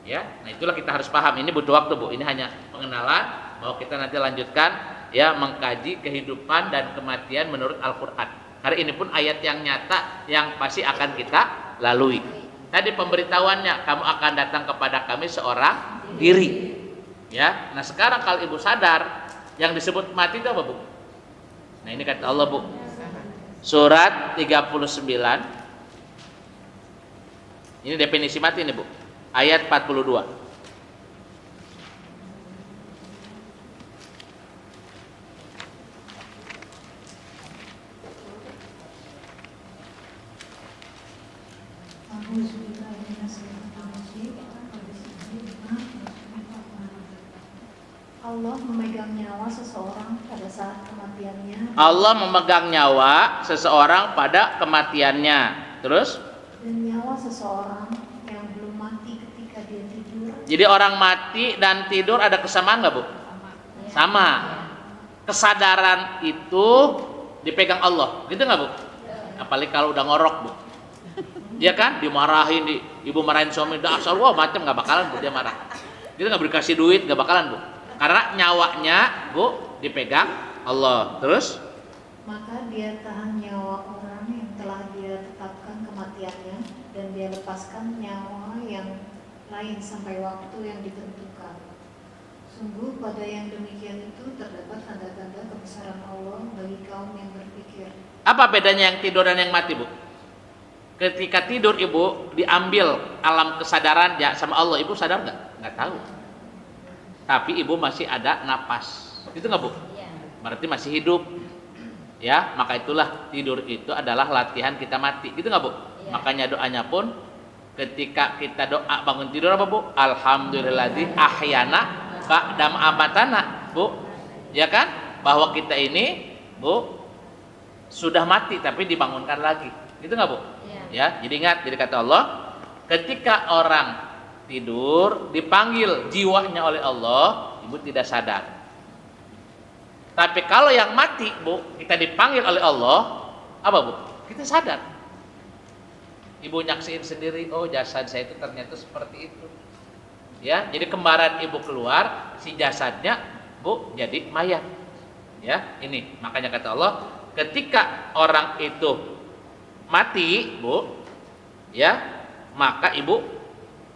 Ya, nah itulah kita harus paham. Ini butuh waktu bu. Ini hanya pengenalan bahwa kita nanti lanjutkan ya mengkaji kehidupan dan kematian menurut Al-Quran. Hari ini pun ayat yang nyata yang pasti akan kita lalui. Tadi pemberitahuannya, kamu akan datang kepada kami seorang diri. Ya, nah sekarang kalau ibu sadar yang disebut mati itu apa bu? Nah ini kata Allah bu, surat 39, ini definisi mati nih bu, ayat 42. Allah memegang nyawa seseorang pada saat kematiannya. Allah memegang nyawa seseorang pada kematiannya. Terus? Dan nyawa seseorang yang belum mati ketika dia tidur. Jadi orang mati dan tidur ada kesamaan nggak bu? Sama. Kesadaran itu dipegang Allah, gitu nggak bu? Apalagi kalau udah ngorok bu. Dia kan dimarahin, ibu marahin suami, dasar wah macam nggak bakalan bu dia marah. Dia nggak dikasih duit nggak bakalan bu. Karena nyawanya bu dipegang Allah. Terus? Maka dia tahan nyawa orang yang telah dia tetapkan kematiannya, dan dia lepaskan nyawa yang lain sampai waktu yang ditentukan. Sungguh pada yang demikian itu terdapat tanda-tanda kebesaran Allah bagi kaum yang berpikir. Apa bedanya yang tidur dan yang mati bu? Ketika tidur ibu diambil alam kesadaran ya sama Allah, ibu sadar nggak? Nggak tahu. Tapi ibu masih ada napas, itu nggak bu? Berarti masih hidup, ya. Maka itulah tidur itu adalah latihan kita mati, gitu nggak bu? Makanya doanya pun ketika kita doa bangun tidur apa bu? Alhamdulilladzi ahyana ba'da amatana, bu, ya kan? Bahwa kita ini bu sudah mati tapi dibangunkan lagi, gitu nggak bu? Ya. Jadi ingat, jadi kata Allah, ketika orang tidur dipanggil jiwanya oleh Allah, ibu tidak sadar. Tapi kalau yang mati bu, kita dipanggil oleh Allah, apa bu? Kita sadar. Ibu nyaksiin sendiri, oh jasad saya itu ternyata seperti itu. Ya, jadi kembaran ibu keluar, si jasadnya Bu jadi mayat. Ya, ini makanya kata Allah, ketika orang itu mati, Bu, ya, maka ibu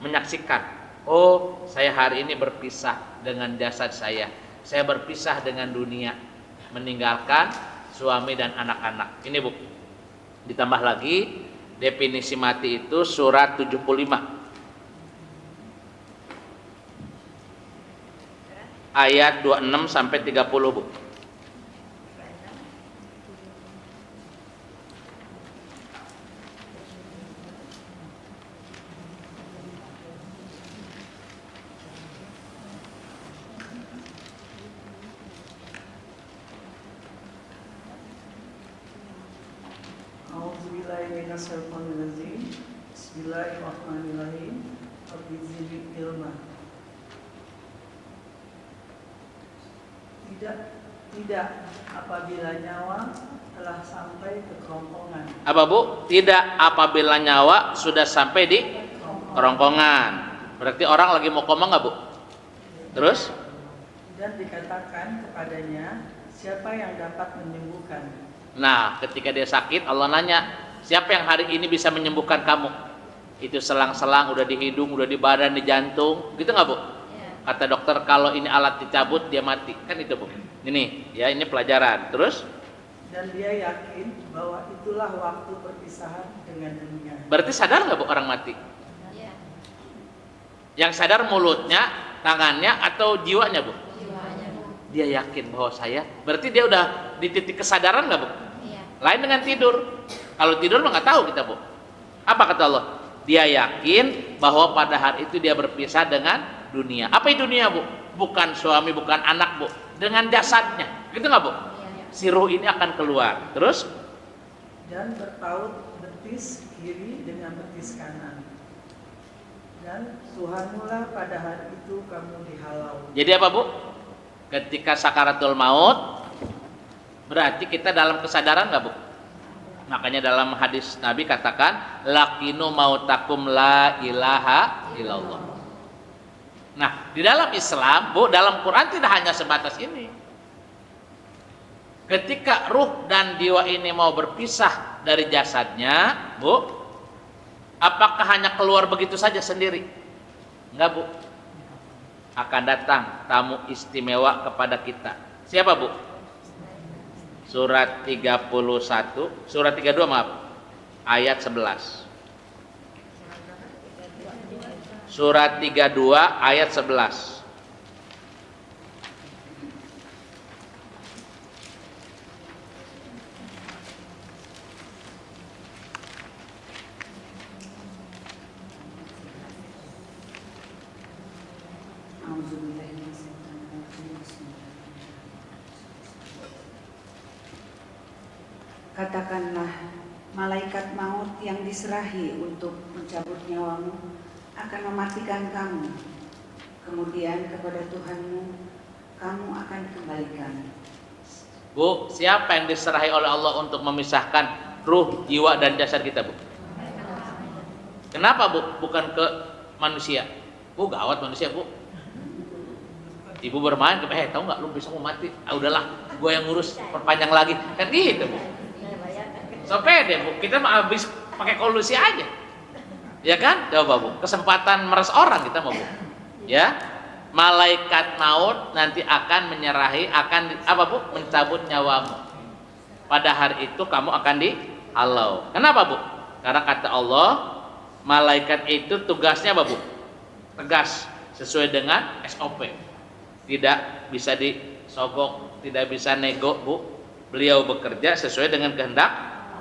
menyaksikan, oh, saya hari ini berpisah dengan jasad saya berpisah dengan dunia, meninggalkan suami dan anak-anak. Ini Bu, ditambah lagi definisi mati itu surat 75 ayat 26 sampai 30 Bu. Bismillahirrahmanirrahim. Tidak apabila nyawa telah sampai ke kerongkongan. Apa Bu? Tidak apabila nyawa sudah sampai di kerongkongan. Berarti orang lagi mau koma nggak Bu? Terus? Dan dikatakan kepadanya, siapa yang dapat menyembuhkan? Nah, ketika dia sakit, Allah nanya, siapa yang hari ini bisa menyembuhkan kamu? Itu selang-selang, udah di hidung, udah di badan, di jantung, gitu nggak Bu? Kata dokter, kalau ini alat dicabut dia mati, kan itu Bu. Ini, ya ini pelajaran. Terus? Dan dia yakin bahwa itulah waktu perpisahan dengan dunia. Berarti sadar nggak Bu orang mati? Yang sadar mulutnya, tangannya, atau jiwanya Bu? Jiwanya, Bu. Dia yakin bahwa saya, berarti dia udah di titik kesadaran nggak Bu? Lain dengan tidur. Kalau tidur mah nggak tahu kita Bu. Apa kata Allah? Dia yakin bahwa pada hari itu dia berpisah dengan dunia. Apa itu dunia Bu? Bukan suami, bukan anak Bu. Dengan jasadnya, gitu nggak Bu? Si ruh ini akan keluar. Terus? Dan bertaut betis kiri dengan betis kanan. Dan Tuhanmulah pada hari itu kamu dihalau. Jadi apa Bu? Ketika sakaratul maut, berarti kita dalam kesadaran nggak Bu? Makanya dalam hadis Nabi katakan, lakinu mautakum la ilaha illallah. Nah, di dalam Islam Bu, dalam Quran tidak hanya sebatas ini. Ketika ruh dan jiwa ini mau berpisah dari jasadnya, Bu, apakah hanya keluar begitu saja sendiri? Enggak Bu. Akan datang tamu istimewa kepada kita. Siapa Bu? Surat 31, surat 32 maaf, ayat 11. Surat 32 ayat 11. Katakanlah, malaikat maut yang diserahi untuk mencabut nyawamu akan mematikan kamu. Kemudian kepada Tuhanmu kamu akan dikembalikan. Bu, siapa yang diserahi oleh Allah untuk memisahkan ruh, jiwa, dan jasad kita Bu? Kenapa Bu? Bukan ke manusia. Bu, gawat manusia Bu. Ibu bermain, tahu nggak lu besok mau mati? Ah udahlah, gue yang ngurus, perpanjang lagi. Kan gitu Bu. So pede Bu, kita mah habis pakai kolusi aja. Ya kan? Coba Bu, kesempatan meres orang kita mau Bu. Ya, malaikat maut nanti akan menyerahi, akan apa Bu? Mencabut nyawamu. Pada hari itu kamu akan dihalau. Kenapa Bu? Karena kata Allah, malaikat itu tugasnya apa Bu? Tegas, sesuai dengan SOP. Tidak bisa disogok, tidak bisa nego Bu. Beliau bekerja sesuai dengan kehendak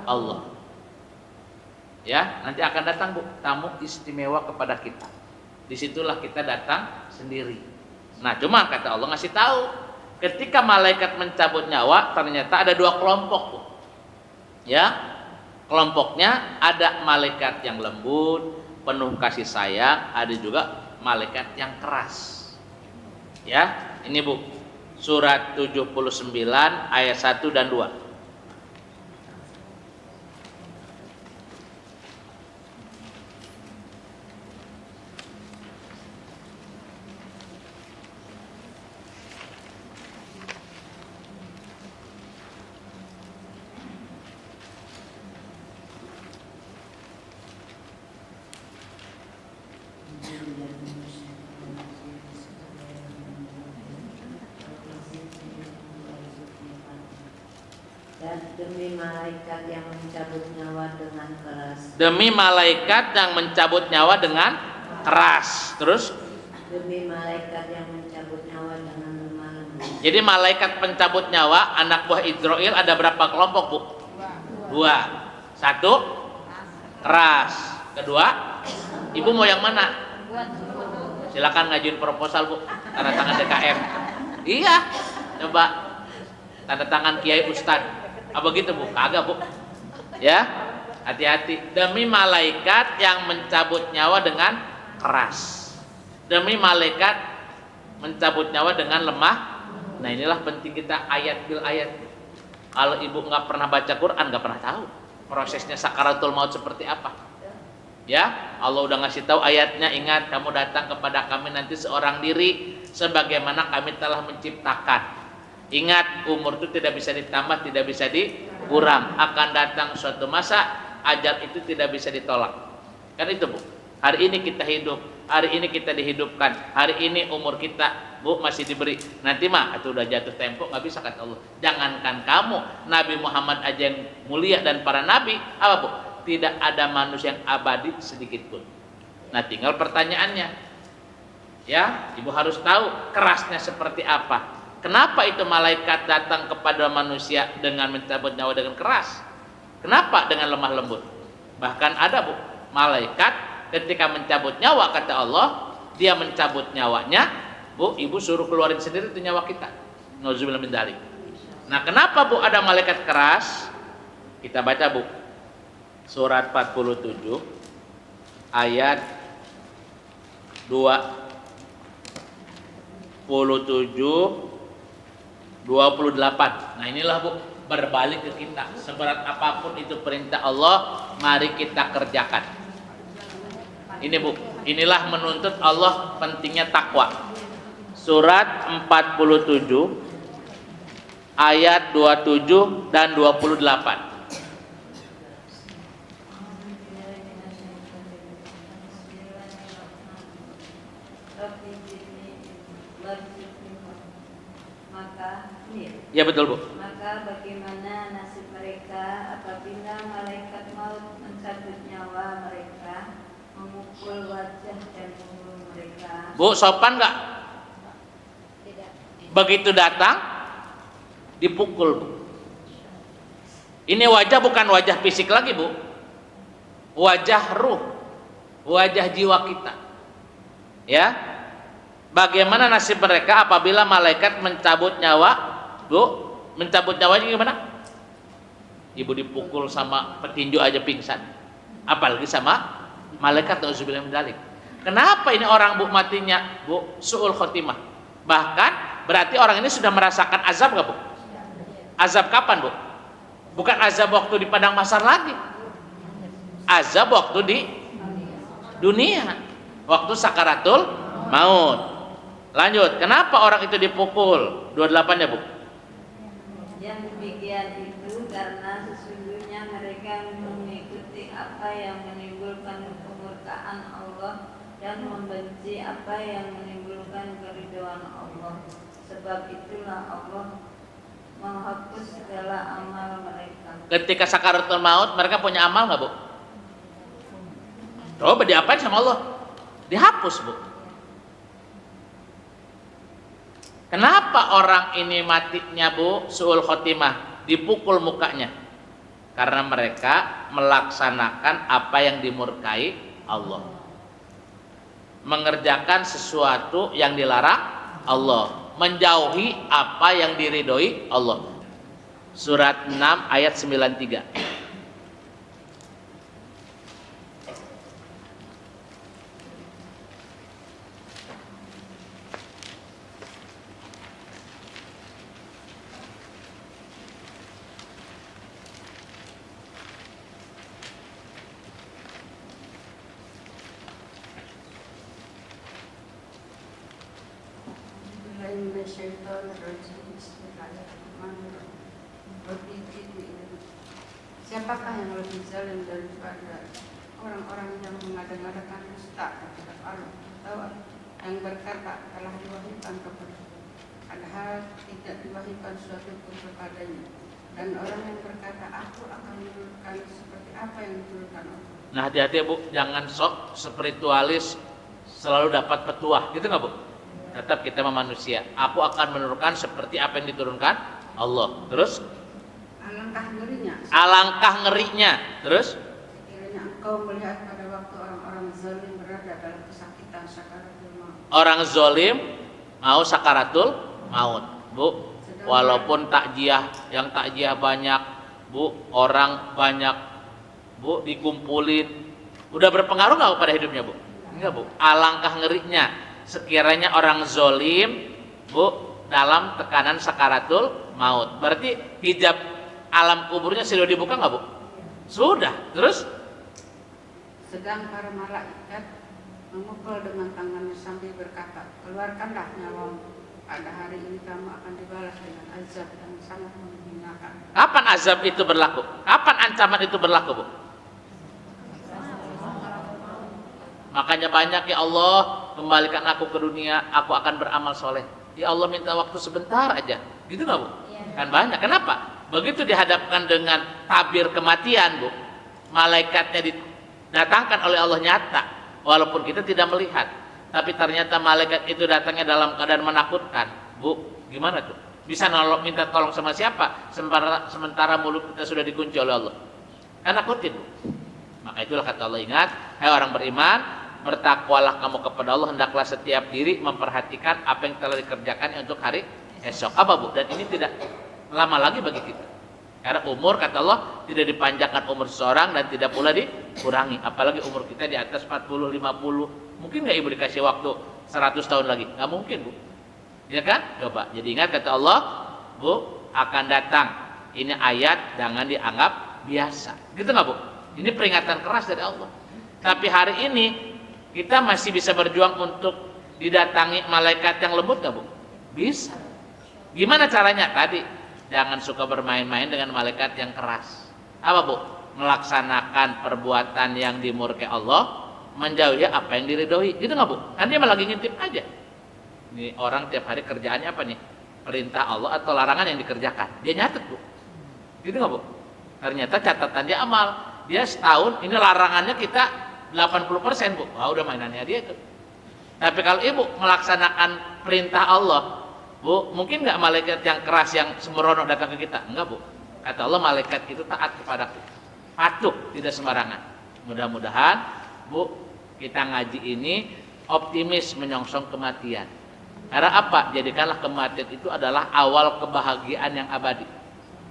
Allah. Ya, nanti akan datang Bu, tamu istimewa kepada kita. Disitulah kita datang sendiri. Nah, cuma kata Allah ngasih tahu, ketika malaikat mencabut nyawa, ternyata ada dua kelompok Bu. Ya, kelompoknya ada malaikat yang lembut, penuh kasih sayang, ada juga malaikat yang keras. Ya, ini Bu, surat 79 ayat 1 dan 2. Demi malaikat yang mencabut nyawa dengan keras. Demi malaikat yang mencabut nyawa dengan keras. Terus? Demi malaikat yang mencabut nyawa dengan lemah lembut. Jadi malaikat pencabut nyawa anak buah Israel ada berapa kelompok, Bu? Dua. Satu keras. Kedua, Ibu mau yang mana? Silakan ngajuin proposal, Bu. Tanda tangan DKM. Iya. Coba tanda tangan Kiai Ustad. Apa gitu, Bu? Kagak, Bu. Ya. Hati-hati. Demi malaikat yang mencabut nyawa dengan keras. Demi malaikat mencabut nyawa dengan lemah. Nah, inilah penting kita ayat bil ayat. Kalau Ibu nggak pernah baca Quran, nggak pernah tahu prosesnya sakaratul maut seperti apa. Ya, Allah udah ngasih tahu ayatnya. Ingat, kamu datang kepada kami nanti seorang diri sebagaimana kami telah menciptakan. Ingat, umur itu tidak bisa ditambah, tidak bisa dikurang. Akan datang suatu masa ajal itu tidak bisa ditolak. Kan itu, Bu. Hari ini kita hidup, hari ini kita dihidupkan, hari ini umur kita, Bu, masih diberi. Nanti mah itu udah jatuh tempo, nggak bisa, kata Allah. Jangankan kamu, Nabi Muhammad aja yang mulia dan para nabi, apa, Bu? Tidak ada manusia yang abadi sedikit pun. Nah, tinggal pertanyaannya, ya, Ibu harus tahu kerasnya seperti apa. Kenapa itu malaikat datang kepada manusia dengan mencabut nyawa dengan keras? Kenapa dengan lemah lembut? Bahkan ada, Bu, malaikat ketika mencabut nyawa, kata Allah, dia mencabut nyawanya, Bu, Ibu suruh keluarin sendiri itu nyawa kita. Nauzubillah min dzalik. Nah, kenapa, Bu, ada malaikat keras? Kita baca, Bu. Surat 47 ayat 27 Nah, inilah, Bu, berbalik ke kita. Seberat apapun itu perintah Allah, mari kita kerjakan. Ini, Bu, inilah menuntut Allah pentingnya takwa. Surat 47 ayat 27 dan 28. Ya, betul, Bu. Maka bagaimana nasib mereka apabila malaikat maut mencabut nyawa mereka, memukul wajah dan punggung mereka? Bu, sopan nggak? Tidak. Begitu datang dipukul, Bu. Ini wajah bukan wajah fisik lagi, Bu. Wajah ruh, wajah jiwa kita. Ya. Bagaimana nasib mereka apabila malaikat mencabut nyawa? Bu, mencabut nyawanya gimana? Ibu dipukul sama petinju aja pingsan, apalagi sama malaikat. Nauzubillah min dzalik. Kenapa ini orang, Bu, matinya, Bu, su'ul khotimah? Bahkan berarti orang ini sudah merasakan azab gak, Bu? Azab kapan, Bu? Bukan azab waktu di padang mahsyar lagi. Azab waktu di dunia, waktu sakaratul maut. Lanjut, kenapa orang itu dipukul? 28-nya, Bu. Yang demikian itu karena sesungguhnya mereka mengikuti apa yang menimbulkan kemurkaan Allah dan membenci apa yang menimbulkan keridhaan Allah. Sebab itulah Allah menghapus segala amal mereka. Ketika sakaratul maut, mereka punya amal nggak, Bu? Coba diapain sama Allah? Dihapus, Bu. Kenapa orang ini matinya, Bu, su'ul khotimah, dipukul mukanya? Karena mereka melaksanakan apa yang dimurkai Allah, mengerjakan sesuatu yang dilarang Allah, menjauhi apa yang diridhoi Allah. Surat 6 ayat 93. Siapakah yang lebih zalim daripada orang-orang yang mengada-ngadakan dusta kepada Allah, atau yang berkata telah diwahyukan kepada, padahal tidak diwahyukan suatu pun kepadanya, Dan orang yang berkata aku akan menurunkan seperti apa yang diturunkan Allah. Nah hati-hati Bu, jangan sok spiritualis selalu dapat petuah, gitu nggak Bu? Tetap kita manusia. Aku akan menurunkan seperti apa yang diturunkan Allah. Terus? Alangkah ngerinya. Alangkah ngerinya. Terus? Kiranya engkau melihat pada waktu orang-orang zalim berada dalam kesakitan sakaratul maut. Orang zalim mau sakaratul maut, Bu. Walaupun takjiah, yang takjiah banyak, Bu, orang banyak, Bu, dikumpulin, udah berpengaruh nggak pada hidupnya, Bu? Enggak, Bu. Alangkah ngerinya sekiranya orang zalim, Bu, dalam tekanan sakaratul maut. Berarti hijab alam kuburnya sudah dibuka nggak, Bu? Sudah. Terus? Sedang para malaikat memukul dengan tangannya sambil berkata, keluarkanlah nyawamu. Pada hari ini kamu akan dibalas dengan azab yang sangat menghinakan. Kapan azab itu berlaku? Kapan ancaman itu berlaku, Bu? Makanya banyak, ya Allah, kembalikan aku ke dunia, aku akan beramal soleh. Ya Allah, minta waktu sebentar aja. Gitu nggak, Bu? Kan banyak. Kenapa? Begitu dihadapkan dengan tabir kematian, Bu, malaikatnya didatangkan oleh Allah nyata, walaupun kita tidak melihat. Tapi ternyata malaikat itu datangnya dalam keadaan menakutkan. Bu, gimana tuh? Bisa minta tolong sama siapa? Sementara mulut kita sudah dikunci oleh Allah. Kan nakutin, Bu. Maka itulah kata Allah, ingat, hai orang beriman, bertakwalah kamu kepada Allah, hendaklah setiap diri memperhatikan apa yang telah dikerjakan untuk hari esok. Apa, Bu? Dan ini tidak lama lagi bagi kita. Karena umur, kata Allah, tidak dipanjangkan umur seseorang dan tidak pula dikurangi. Apalagi umur kita di atas 40, 50. Mungkin nggak Ibu dikasih waktu 100 tahun lagi? Nggak mungkin, Bu. Ya kan? Coba. Jadi ingat kata Allah, Bu, akan datang. Ini ayat, jangan dianggap biasa. Gitu nggak, Bu? Ini peringatan keras dari Allah. Tapi hari ini kita masih bisa berjuang untuk didatangi malaikat yang lembut nggak, Bu? Bisa. Gimana caranya? Tadi, jangan suka bermain-main dengan malaikat yang keras. Apa, Bu? Melaksanakan perbuatan yang dimurkai Allah, menjauhi apa yang diridhoi. Gitu nggak, Bu? Kan dia malah lagi ngintip aja. Ini orang tiap hari kerjaannya apa nih? Perintah Allah atau larangan yang dikerjakan. Dia nyatet, Bu. Gitu nggak, Bu? Ternyata catatan dia amal. Dia setahun, ini larangannya kita 80%, Bu. Wah, udah mainannya dia itu. Tapi kalau Ibu melaksanakan perintah Allah, Bu, mungkin nggak malaikat yang keras yang sembrono datang ke kita? Enggak, Bu. Kata Allah, malaikat itu taat kepadaku. Patuh, tidak sembarangan. Mudah-mudahan, Bu, kita ngaji ini optimis menyongsong kematian. Karena apa? Jadikanlah kematian itu adalah awal kebahagiaan yang abadi.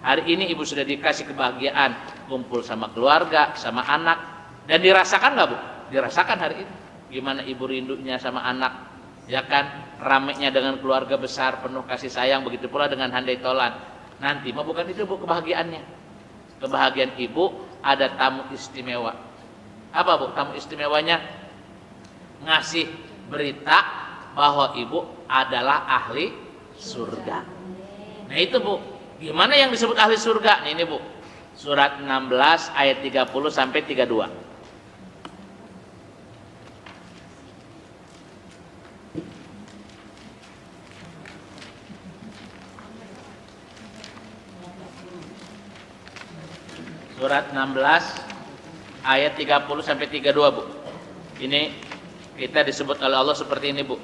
Hari ini Ibu sudah dikasih kebahagiaan, kumpul sama keluarga, sama anak, dan dirasakan nggak, Bu? Dirasakan hari ini. Gimana Ibu rindunya sama anak, ya kan? Ramainya dengan keluarga besar, penuh kasih sayang, begitu pula dengan handai tolan. Nanti mah bukan itu, Bu, kebahagiaannya. Kebahagiaan Ibu ada tamu istimewa. Apa, Bu, tamu istimewanya? Ngasih berita bahwa Ibu adalah ahli surga. Nah itu, Bu, gimana yang disebut ahli surga? Ini, Bu, surat 16 ayat 30 sampai 32. Surat 16 ayat 30 sampai 32, Bu. Ini kita disebut oleh Allah seperti ini, Bu.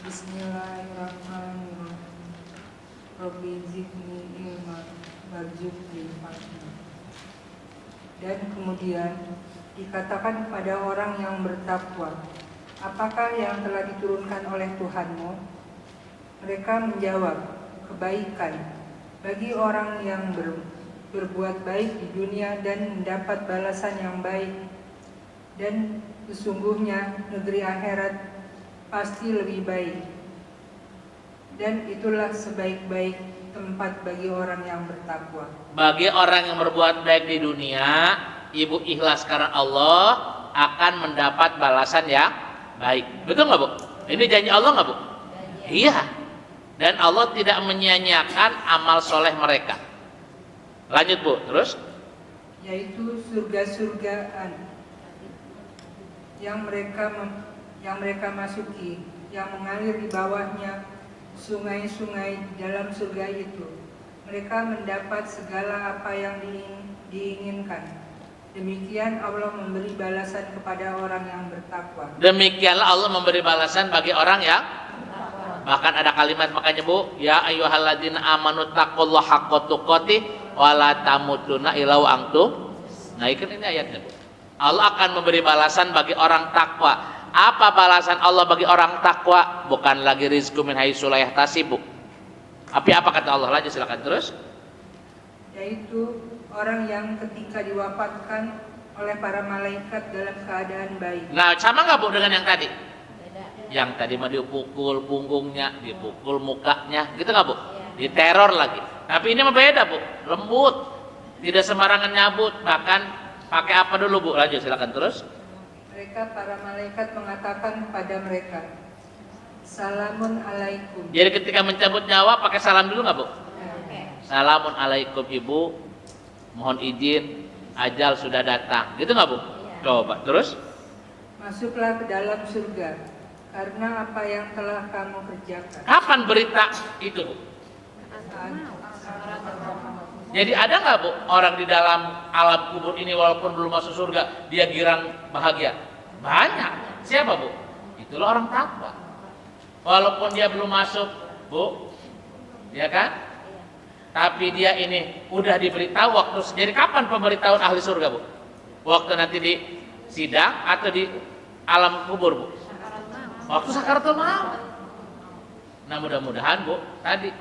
Bismillahirrahmanirrahim. Rabbi zidni ilma warzuqni fahma. Dan kemudian dikatakan kepada orang yang bertakwa, apakah yang telah diturunkan oleh Tuhanmu? Mereka menjawab, kebaikan bagi orang yang berbuat baik di dunia dan mendapat balasan yang baik. Dan sesungguhnya negeri akhirat pasti lebih baik. Dan itulah sebaik-baik tempat bagi orang yang bertakwa. Bagi orang yang berbuat baik di dunia, Ibu ikhlas karena Allah, akan mendapat balasan yang baik. Betul nggak, Bu? Ini janji Allah nggak, Bu? Iya. Dan Allah tidak menyia-nyiakan amal soleh mereka. Lanjut, Bu, terus? Yaitu surga-surgaan yang mereka masuki, yang mengalir di bawahnya sungai-sungai di dalam surga itu. Mereka mendapat segala apa yang diinginkan. Demikian Allah memberi balasan kepada orang yang bertakwa. Demikianlah Allah memberi balasan bagi orang yang bahkan ada kalimat makanya Bu, ya ayyuhalladzina amanu taqullaha haqqa tuqatih wa la tamutunna illa wa antum. Nah, ini ayatnya Bu. Allah akan memberi balasan bagi orang takwa. Apa balasan Allah bagi orang takwa? Bukan lagi rizqu min haitsu la yahtasib, Bu. Tapi apa kata Allah? Lanjut silakan terus. Yaitu orang yang ketika diwafatkan oleh para malaikat dalam keadaan baik. Nah, sama nggak Bu dengan yang tadi? Yang tadi mah dipukul punggungnya, dipukul mukanya, gitu nggak Bu? Diteror lagi. Tapi ini mah beda Bu, lembut, tidak sembarangan nyabut, bahkan pakai apa dulu Bu? Lanjut silakan terus. Mereka para malaikat mengatakan kepada mereka, Salamun alaikum. Jadi ketika mencabut nyawa pakai salam dulu nggak Bu? Salamun alaikum Ibu, mohon izin, ajal sudah datang, gitu nggak Bu? Coba terus. Masuklah ke dalam surga, karena apa yang telah kamu kerjakan. Kapan berita itu Bu? Jadi ada nggak Bu orang di dalam alam kubur ini walaupun belum masuk surga dia girang bahagia? Banyak. Siapa Bu? Itulah orang takwa. Walaupun dia belum masuk Bu, ya kan? Tapi dia ini udah diberitahu waktu. Jadi kapan pemberitahuan ahli surga Bu? Waktu nanti di sidang atau di alam kubur Bu? Waktu sakaratul maut. Nah mudah-mudahan Bu tadi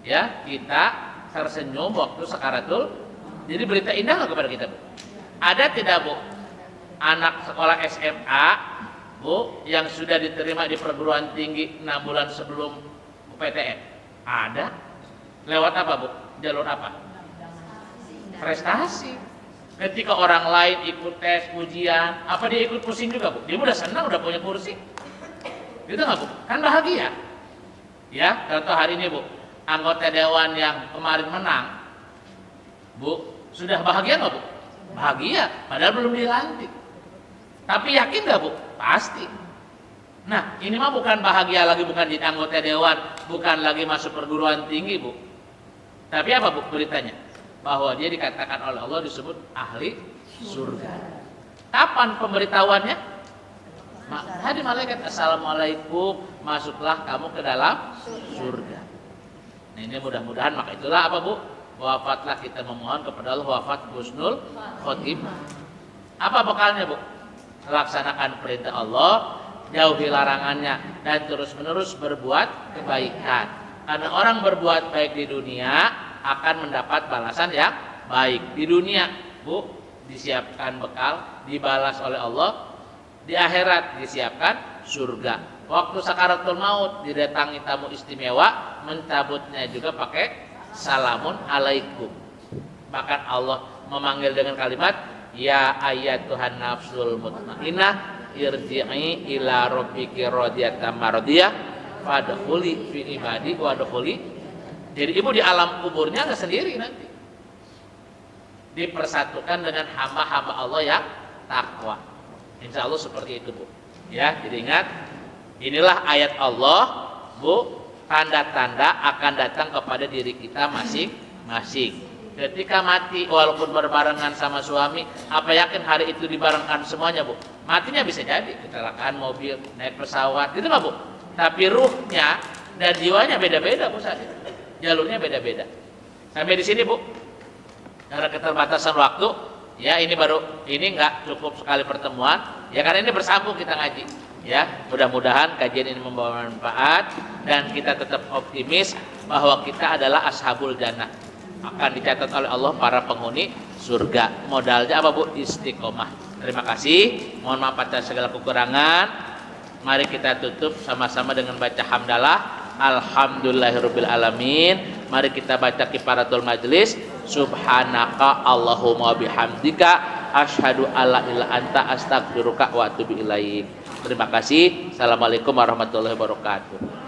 ya kita tersenyum waktu sakaratul. Jadi berita indah nggak kepada kita Bu? Ada tidak Bu anak sekolah SMA Bu yang sudah diterima di perguruan tinggi 6 bulan sebelum PTN? Ada. Lewat apa Bu? Jalur apa? Prestasi. Ketika orang lain ikut tes ujian, apa dia ikut pusing juga Bu? Dia udah senang, udah punya kursi. Gitu nggak Bu? Kan bahagia. Ya, contoh hari ini Bu, anggota dewan yang kemarin menang, Bu, sudah bahagia nggak Bu? Bahagia, padahal belum dilantik. Tapi yakin nggak Bu? Pasti. Nah, ini mah bukan bahagia lagi, bukan jadi anggota dewan, bukan lagi masuk perguruan tinggi Bu. Tapi apa Bu beritanya? Bahwa dia dikatakan oleh Allah disebut ahli surga. Kapan pemberitahuannya? Tadi malaikat, assalamualaikum, masuklah kamu ke dalam surga. Nah ini mudah-mudahan maka itulah apa Bu? Wafatlah kita memohon kepada Allah wafat husnul khotimah. Apa bekalnya Bu? Laksanakan perintah Allah, jauhi larangannya, dan terus-menerus berbuat kebaikan. Karena orang berbuat baik di dunia akan mendapat balasan yang baik. Di dunia Bu disiapkan bekal, dibalas oleh Allah. Di akhirat disiapkan surga. Waktu sakaratul maut didatangi tamu istimewa, mencabutnya juga pakai salamun alaikum. Bahkan Allah memanggil dengan kalimat ya ayyatuhan nafsul mutmainnah irji'i ila rabbiki radiyatan mardiyah fadkhuli fi ibadi wadkhuli. Jadi ibu di alam kuburnya nggak sendiri nanti, dipersatukan dengan hamba-hamba Allah yang takwa. Insya Allah seperti itu Bu. Ya, jadi ingat inilah ayat Allah Bu, tanda-tanda akan datang kepada diri kita masing-masing. Ketika mati walaupun berbarengan sama suami, apa yakin hari itu dibarengkan semuanya Bu? Matinya bisa jadi kecelakaan mobil, naik pesawat, gitu nggak Bu? Tapi ruhnya dan jiwanya beda-beda Bu saat itu. Jalurnya beda-beda. Sampai di sini Bu. Karena keterbatasan waktu, ya ini nggak cukup sekali pertemuan. Ya karena ini bersambung kita ngaji. Ya, mudah-mudahan kajian ini membawa manfaat dan kita tetap optimis bahwa kita adalah ashabul jannah. Akan dicatat oleh Allah para penghuni surga. Modalnya apa Bu? Istiqomah. Terima kasih. Mohon maaf atas segala kekurangan. Mari kita tutup sama-sama dengan baca hamdalah. Alhamdulillahirabbil alamin. Mari kita baca kifaratul majlis. Subhanaka Allahumma bihamdika asyhadu alla ilaha anta astaghfiruka wa atubu ilaik. Terima kasih. Assalamualaikum warahmatullahi wabarakatuh.